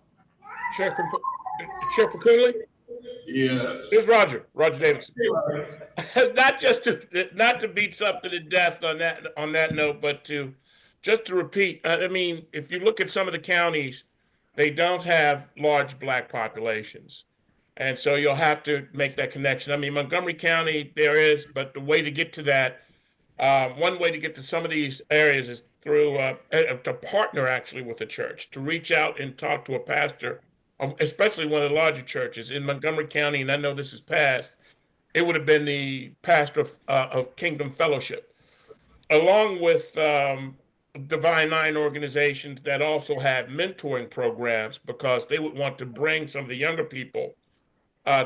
Chair Fakunli? Yeah. Here's Roger Davidson. not to beat something to death on that note, but to repeat. I mean, if you look at some of the counties, they don't have large Black populations. And so you'll have to make that connection. I mean, Montgomery County, there is, but the way to get to that, one way to get to some of these areas is through to partner actually with a church, to reach out and talk to a pastor, especially one of the larger churches in Montgomery County. And I know this is passed. It would have been the pastor of Kingdom Fellowship, along with Divine Nine organizations that also have mentoring programs, because they would want to bring some of the younger people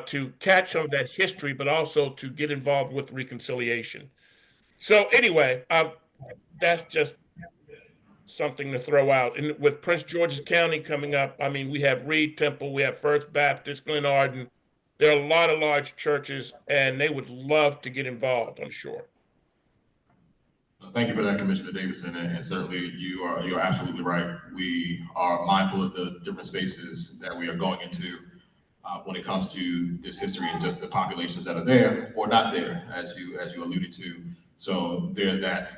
to catch some of that history, but also to get involved with reconciliation. So anyway, that's just something to throw out. And with Prince George's County coming up, I mean, we have Reed Temple, we have First Baptist, Glen Arden. There are a lot of large churches, and they would love to get involved, I'm sure. Thank you for that, Commissioner Davidson, and certainly you're absolutely right. We are mindful of the different spaces that we are going into when it comes to this history and just the populations that are there or not there, as you alluded to. So there's that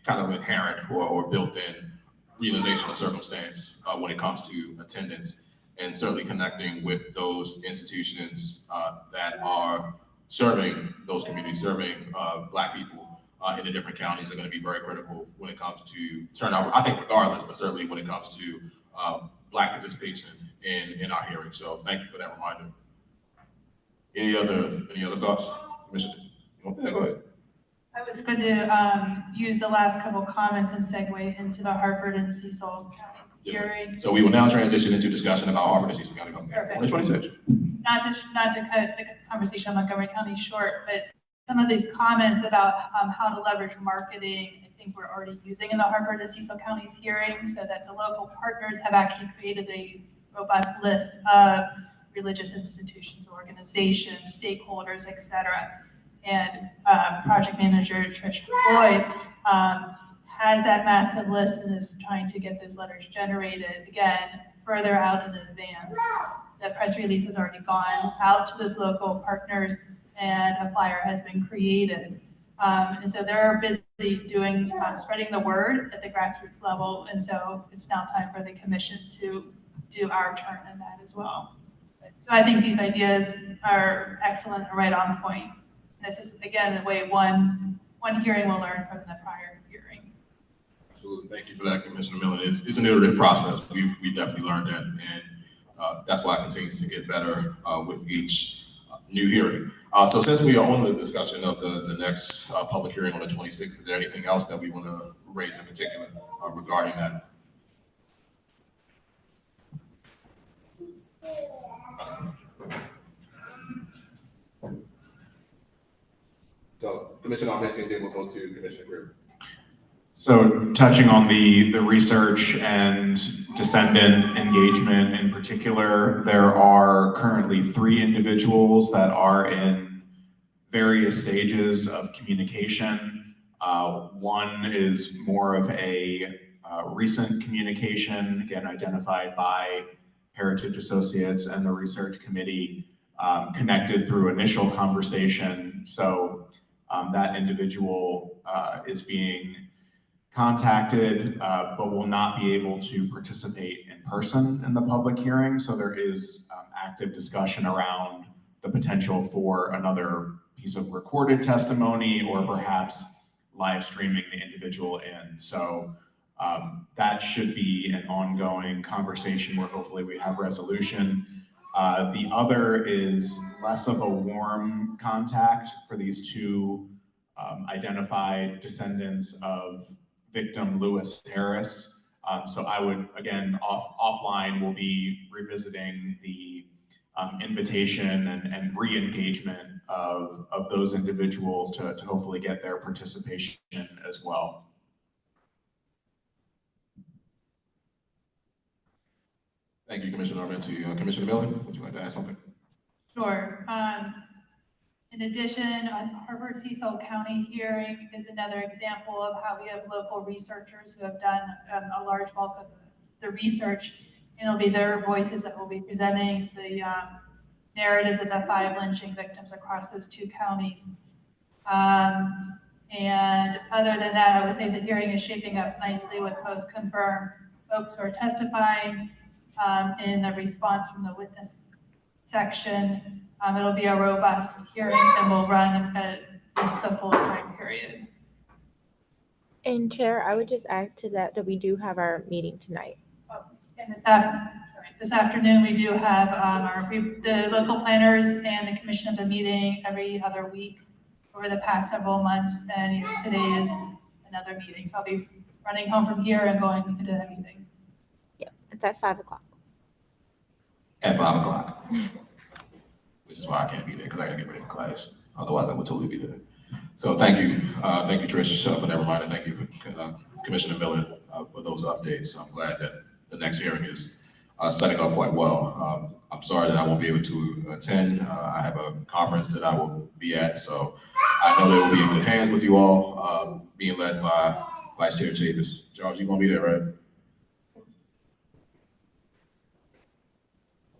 kind of inherent or built-in realization of circumstance when it comes to attendance, and certainly connecting with those institutions that are serving those communities, serving Black people in the different counties are going to be very critical when it comes to turnout. I think regardless, but certainly when it comes to Black participation in our hearing. So thank you for that reminder. Any other thoughts, Commissioner? Yeah, go ahead. I was going to use the last couple comments and segue into the Hartford and Cecil counties hearing. So we will now transition into discussion about Hartford and Cecil County Government. Perfect. 2026. Not to cut the conversation on Montgomery County short, but some of these comments about how to leverage marketing, I think we're already using in the Hartford and Cecil counties hearing, so that the local partners have actually created a robust list of religious institutions, organizations, stakeholders, et cetera. And project manager Trish Floyd has that massive list and is trying to get those letters generated, again, further out in advance. The press release has already gone out to those local partners and a flyer has been created. And so they're busy doing, spreading the word at the grassroots level. And so it's now time for the commission to do our turn in that as well. So I think these ideas are excellent and right on point. This is, again, the way one hearing will learn from the prior hearing. Absolutely. Thank you for that, Commissioner Miller. It's an iterative process. We definitely learned that. And that's why it continues to get better with each new hearing. So since we are on the discussion of the next public hearing on the 26th, is there anything else that we want to raise in particular regarding that? So Commissioner Armenti, then we'll go to Commissioner Greer. So touching on the research and descendant engagement in particular, there are currently 3 individuals that are in various stages of communication. One is more of a recent communication, again, identified by Heritage Associates and the research committee, connected through initial conversation. So that individual is being contacted, but will not be able to participate in person in the public hearing. So there is active discussion around the potential for another piece of recorded testimony or perhaps live streaming the individual in. So that should be an ongoing conversation where hopefully we have resolution. The other is less of a warm contact for these 2 identified descendants of victim Lewis Harris. So I would, again, offline, we'll be revisiting the invitation and re-engagement of those individuals to hopefully get their participation as well. Thank you, Commissioner Armenti. Commissioner Miller, would you like to add something? Sure. In addition, on Hartford Cecil County hearing is another example of how we have local researchers who have done a large bulk of the research, and it'll be their voices that will be presenting the narratives of the 5 lynching victims across those 2 counties. And other than that, I would say the hearing is shaping up nicely with most confirmed folks who are testifying in the response from the witness section. It'll be a robust hearing and will run at least the full time period. And Chair, I would just add to that we do have our meeting tonight. And this afternoon, we do have the local planners and the commission of the meeting every other week over the past several months. And yes, today is another meeting. So I'll be running home from here and going into the meeting. Yeah, it's at 5 o'clock. At 5 o'clock. Which is why I can't be there, because I gotta get ready for class. Otherwise, I would totally be there. So thank you, Trish, for that reminder. Thank you, Commissioner Miller, for those updates. I'm glad that the next hearing is setting up quite well. I'm sorry that I won't be able to attend. I have a conference that I will be at, so I know that we'll be in good hands with you all, being led by Vice Chair Chavis. Charles, you gonna be there, right?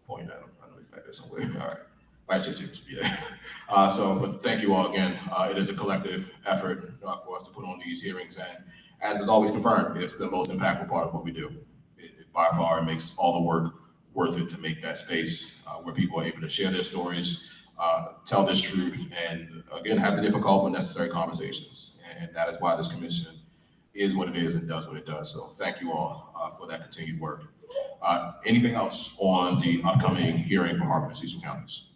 Point at him. I know he's back there somewhere. All right. Vice Chair Chavis will be there. But thank you all again. It is a collective effort for us to put on these hearings, and as is always confirmed, it's the most impactful part of what we do. It by far makes all the work worth it to make that space where people are able to share their stories, tell this truth, and again, have the difficult but necessary conversations. And that is why this commission is what it is and does what it does. So thank you all for that continued work. Anything else on the upcoming hearing for Hartford and Cecil counties?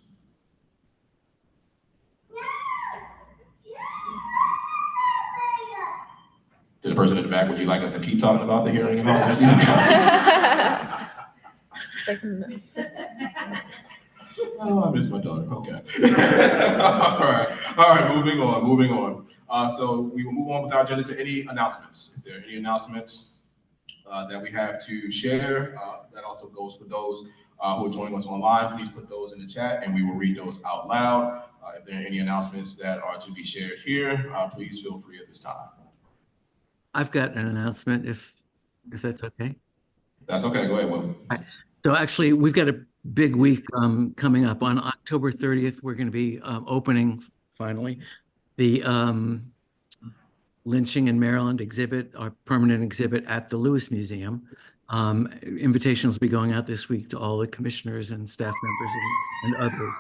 To the person in the back, would you like us to keep talking about the hearing officer? Oh, I miss my daughter. Okay. All right, moving on. So we will move on with our agenda to any announcements. If there are any announcements that we have to share, that also goes for those who are joining us online. Please put those in the chat and we will read those out loud. If there are any announcements that are to be shared here, please feel free at this time. I've got an announcement if that's okay. That's okay. Go ahead, Will. So actually, we've got a big week coming up. On October 30th, we're going to be opening, finally, the Lynching in Maryland exhibit, our permanent exhibit at the Lewis Museum. Invitations will be going out this week to all the commissioners and staff members and others.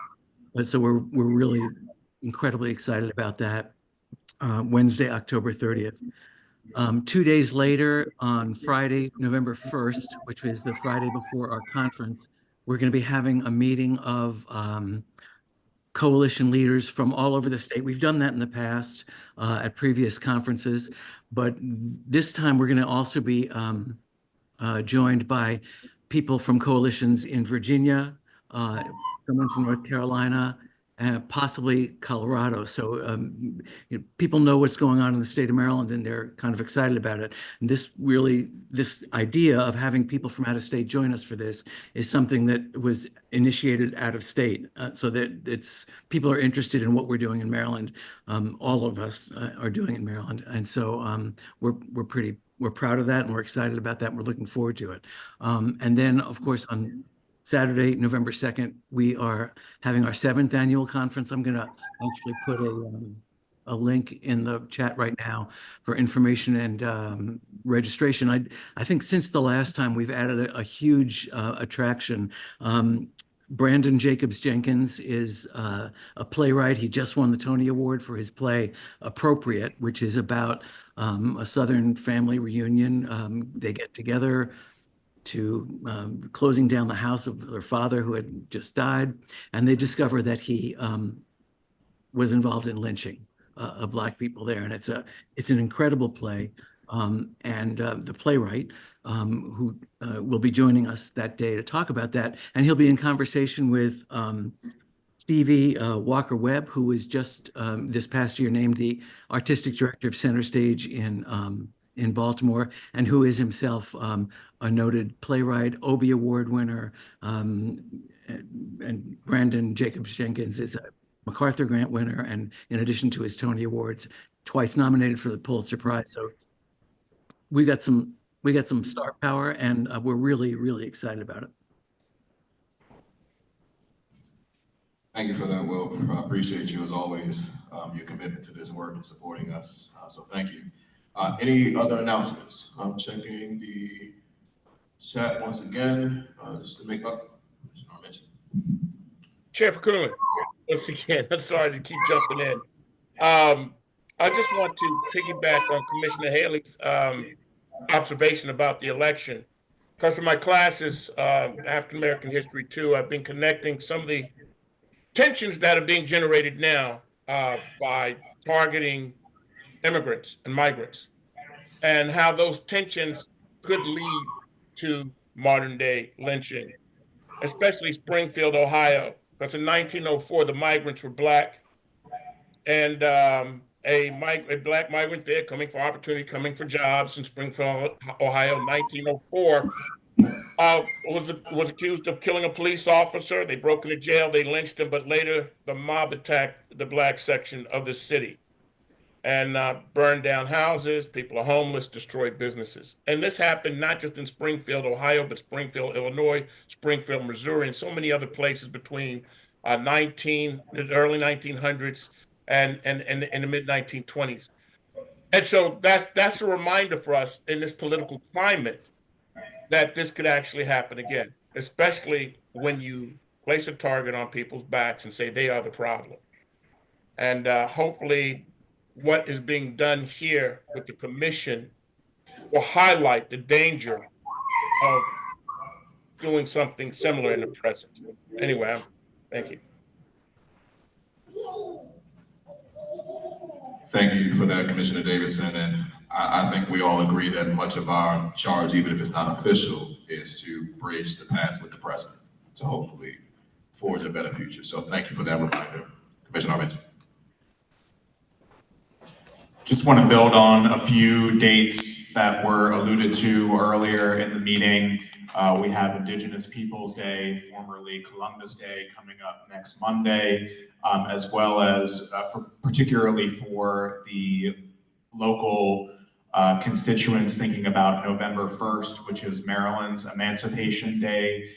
But so we're really incredibly excited about that. Wednesday, October 30th. 2 days later, on Friday, November 1st, which was the Friday before our conference, we're going to be having a meeting of coalition leaders from all over the state. We've done that in the past at previous conferences, but this time we're going to also be joined by people from coalitions in Virginia, someone from North Carolina, and possibly Colorado. So people know what's going on in the state of Maryland and they're kind of excited about it. And this idea of having people from out of state join us for this is something that was initiated out of state, so that people are interested in what we're doing in Maryland. All of us are doing in Maryland. And so we're proud of that and we're excited about that and we're looking forward to it. And then of course on Saturday, November 2nd, we are having our 7th annual conference. I'm going to actually put a link in the chat right now for information and registration. I think since the last time we've added a huge attraction. Brandon Jacobs Jenkins is a playwright. He just won the Tony Award for his play Appropriate, which is about a Southern family reunion. They get together to closing down the house of their father who had just died, and they discover that he was involved in lynching of Black people there. And it's an incredible play. And the playwright who will be joining us that day to talk about that, and he'll be in conversation with Stevie Walker-Webb, who was just this past year named the artistic director of Center Stage in Baltimore, and who is himself a noted playwright, Obie Award winner, and Brandon Jacobs Jenkins is a MacArthur Grant winner, and in addition to his Tony Awards, twice nominated for the Pulitzer Prize. So we got some star power, and we're really, really excited about it. Thank you for that, Will. I appreciate you as always, your commitment to this work and supporting us. So thank you. Any other announcements? I'm checking the chat once again, just to make up. Chair Cooley, once again, I'm sorry to keep jumping in. I just want to piggyback on Commissioner Haley's observation about the election. Because of my classes, African American history too, I've been connecting some of the tensions that are being generated now by targeting immigrants and migrants, and how those tensions could lead to modern day lynching, especially Springfield, Ohio. Because in 1904, the migrants were Black, and a Black migrant there coming for opportunity, coming for jobs in Springfield, Ohio, 1904, was accused of killing a police officer. They broke into jail, they lynched him, but later the mob attacked the Black section of the city and burned down houses. People are homeless, destroyed businesses. And this happened not just in Springfield, Ohio, but Springfield, Illinois, Springfield, Missouri, and so many other places between the early 1900s and in the mid 1920s. And so that's a reminder for us in this political climate that this could actually happen again, especially when you place a target on people's backs and say they are the problem. And hopefully what is being done here with the commission will highlight the danger of doing something similar in the present. Anyway, thank you. Thank you for that, Commissioner Davidson. And I think we all agree that much of our charge, even if it's not official, is to bridge the past with the present to hopefully forge a better future. So thank you for that reminder, Commissioner Armento. Just want to build on a few dates that were alluded to earlier in the meeting. We have Indigenous Peoples Day, formerly Columbus Day, coming up next Monday, as well as particularly for the local constituents thinking about November 1st, which is Maryland's Emancipation Day.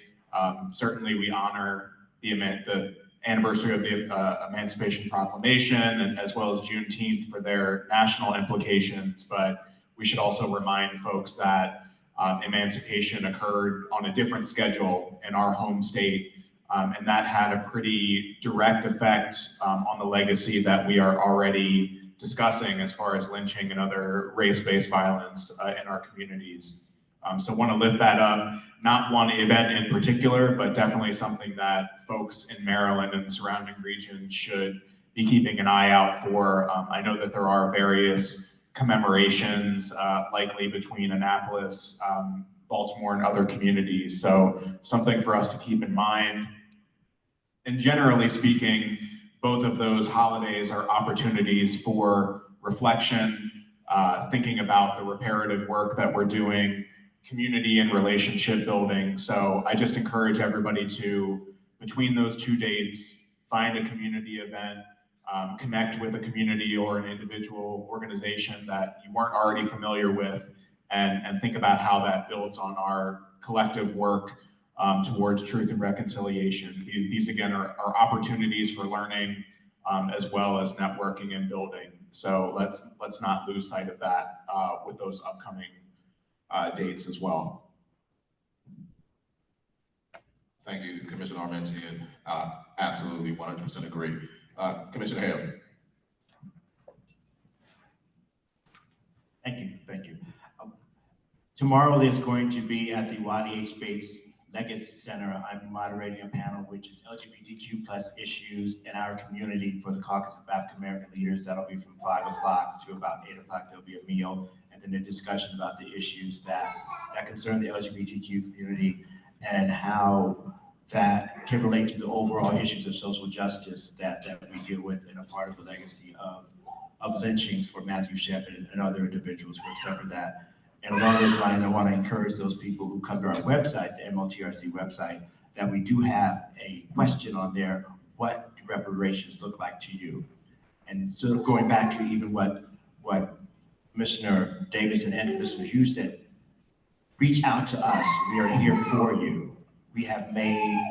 Certainly we honor the anniversary of the Emancipation Proclamation, and as well as Juneteenth for their national implications. But we should also remind folks that emancipation occurred on a different schedule in our home state, and that had a pretty direct effect on the legacy that we are already discussing as far as lynching and other race-based violence in our communities. So want to lift that up. Not one event in particular, but definitely something that folks in Maryland and the surrounding region should be keeping an eye out for. I know that there are various commemorations likely between Annapolis, Baltimore, and other communities. So something for us to keep in mind. And generally speaking, both of those holidays are opportunities for reflection, thinking about the reparative work that we're doing, community and relationship building. So I just encourage everybody to, between those two dates, find a community event, connect with a community or an individual organization that you weren't already familiar with, and think about how that builds on our collective work towards truth and reconciliation. These again are opportunities for learning as well as networking and building. So let's not lose sight of that with those upcoming dates as well. Thank you, Commissioner Armenti, and absolutely 100% agree. Commissioner Haley. Thank you. Tomorrow there's going to be at the Waddy H. Bates Legacy Center, I'm moderating a panel which is LGBTQ plus issues in our community for the Caucus of African American Leaders. That'll be from 5 o'clock to about 8 o'clock. There'll be a meal and then a discussion about the issues that concern the LGBTQ community and how that can relate to the overall issues of social justice that we deal with in a part of the legacy of lynchings for Matthew Shepard and other individuals who have suffered that. And along those lines, I want to encourage those people who come to our website, the MLTRC website, that we do have a question on there, what do reparations look like to you? And sort of going back to even what Commissioner Davis and Commissioner Hughes said, reach out to us. We are here for you. We have made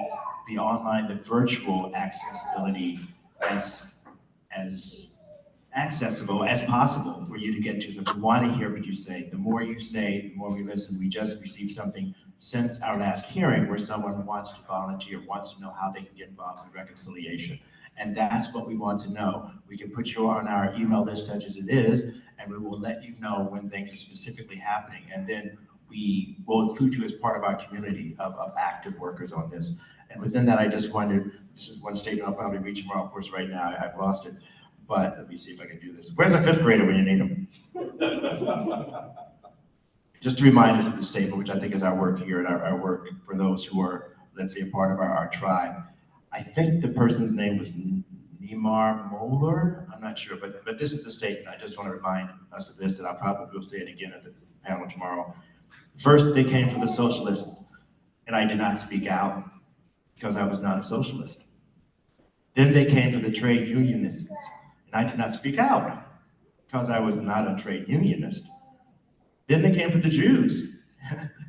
the virtual accessibility as accessible as possible for you to get to them. We want to hear what you say. The more you say, the more we listen. We just received something since our last hearing where someone wants to volunteer, wants to know how they can get involved in reconciliation. And that's what we want to know. We can put you on our email list such as it is, and we will let you know when things are specifically happening. And then we will include you as part of our community of active workers on this. And within that, I just wondered, this is one statement I'll probably reach tomorrow, of course, right now, I've lost it. But let me see if I can do this. Where's our fifth grader when you need him? Just to remind us of the statement, which I think is our work here and our work for those who are, let's say, a part of our tribe. I think the person's name was Neymar Moeller. I'm not sure, but this is the statement. I just want to remind us of this, and I'll probably will say it again at the panel tomorrow. First, they came for the socialists, and I did not speak out because I was not a socialist. Then they came for the trade unionists, and I did not speak out because I was not a trade unionist. Then they came for the Jews,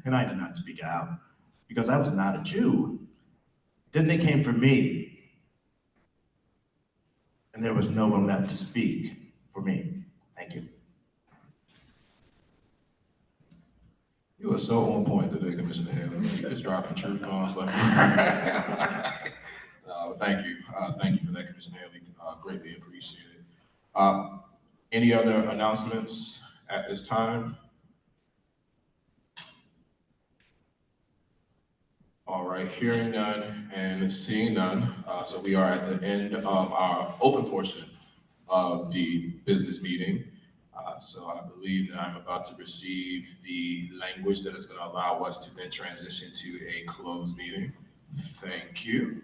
and I did not speak out because I was not a Jew. Then they came for me, and there was no one left to speak for me. Thank you. You are so on point today, Commissioner Haley. You're just dropping truth bombs like thank you. Thank you for that, Commissioner Haley. Greatly appreciate it. Any other announcements at this time? All right, hearing none and seeing none. So we are at the end of our open portion of the business meeting. So I believe that I'm about to receive the language that is going to allow us to then transition to a closed meeting. Thank you.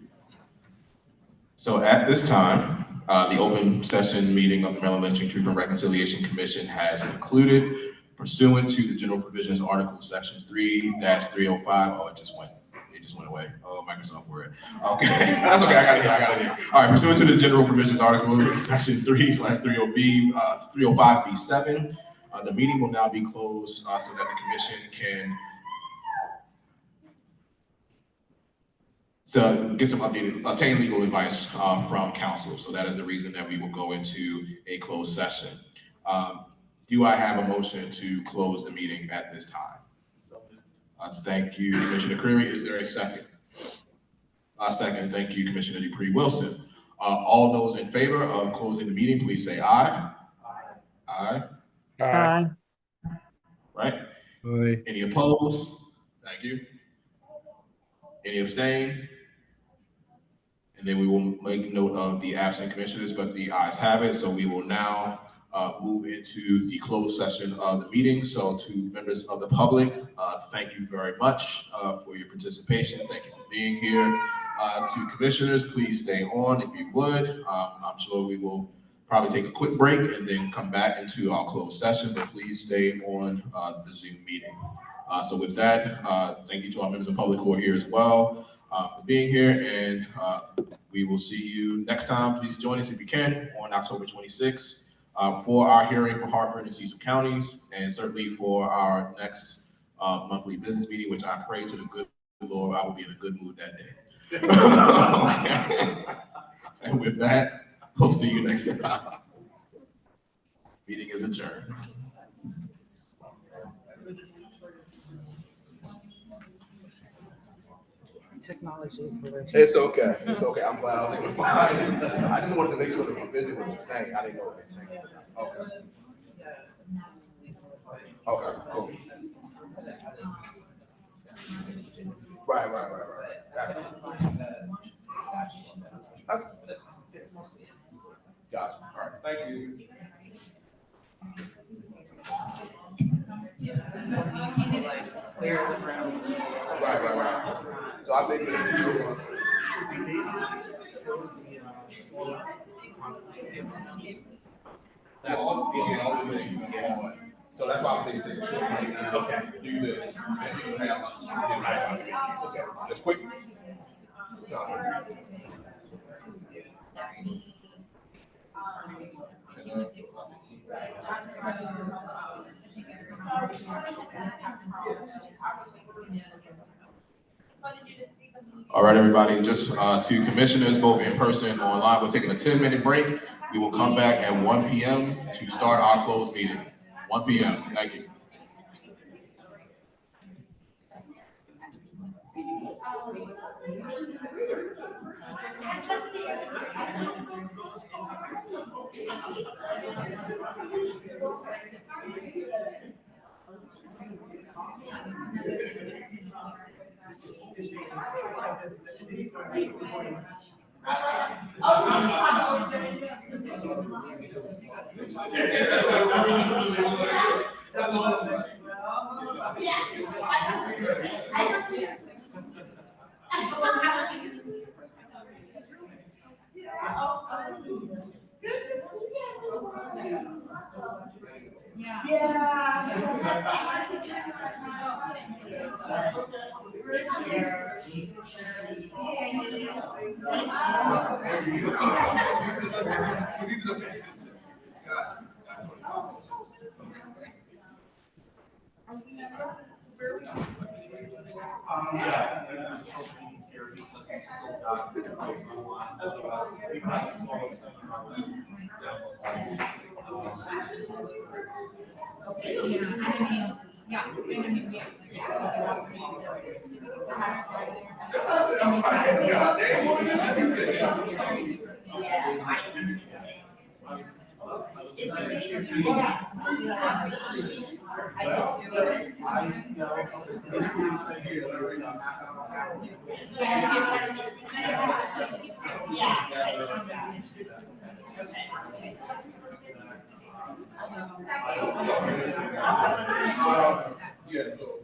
So at this time, the open session meeting of the Maryland Lynching Truth and Reconciliation Commission has concluded pursuant to the general provisions, Article Sections 3-305. Oh, it just went away. Oh, Microsoft Word. Okay, that's okay. I got it here. All right, pursuant to the general provisions, Article Section 3/30B, 305B7, the meeting will now be closed so that the commission can get some obtain legal advice from counsel. So that is the reason that we will go into a closed session. Do I have a motion to close the meeting at this time? Thank you, Commissioner Creary. Is there a second? Second, thank you, Commissioner Dupree Wilson. All those in favor of closing the meeting, please say aye. Aye. Aye. Right? Aye. Any opposed? Thank you. Any abstain? And then we will make note of the absent commissioners, but the ayes have it. So we will now move into the closed session of the meeting. So to members of the public, thank you very much for your participation. Thank you for being here. To commissioners, please stay on if you would. I'm sure we will probably take a quick break and then come back into our closed session, but please stay on the Zoom meeting. So with that, thank you to our members of the public who are here as well for being here, and we will see you next time. Please join us if you can on October 26th for our hearing for Hartford and Cecil counties, and certainly for our next monthly business meeting, which I pray to the good Lord I will be in a good mood that day. Okay. And with that, we'll see you next time. Meeting is adjourned. Technology is the worst. It's okay. It's okay. I'm glad I was able to find it. I just wanted to make sure that my vision was the same. I didn't know if it changed. Okay. Okay, cool. Right. Gotcha. Gotcha. All right. Thank you. Right. So I think that so that's why I'm saying take a short break now. Okay. Do this. And you have lunch. Okay. Just quick. All right, everybody, just to commissioners, both in person and online, we're taking a 10-minute break. We will come back at 1 p.m. to start our closed meeting. 1 p.m. Thank you. Yeah, so.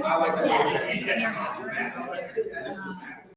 I like that.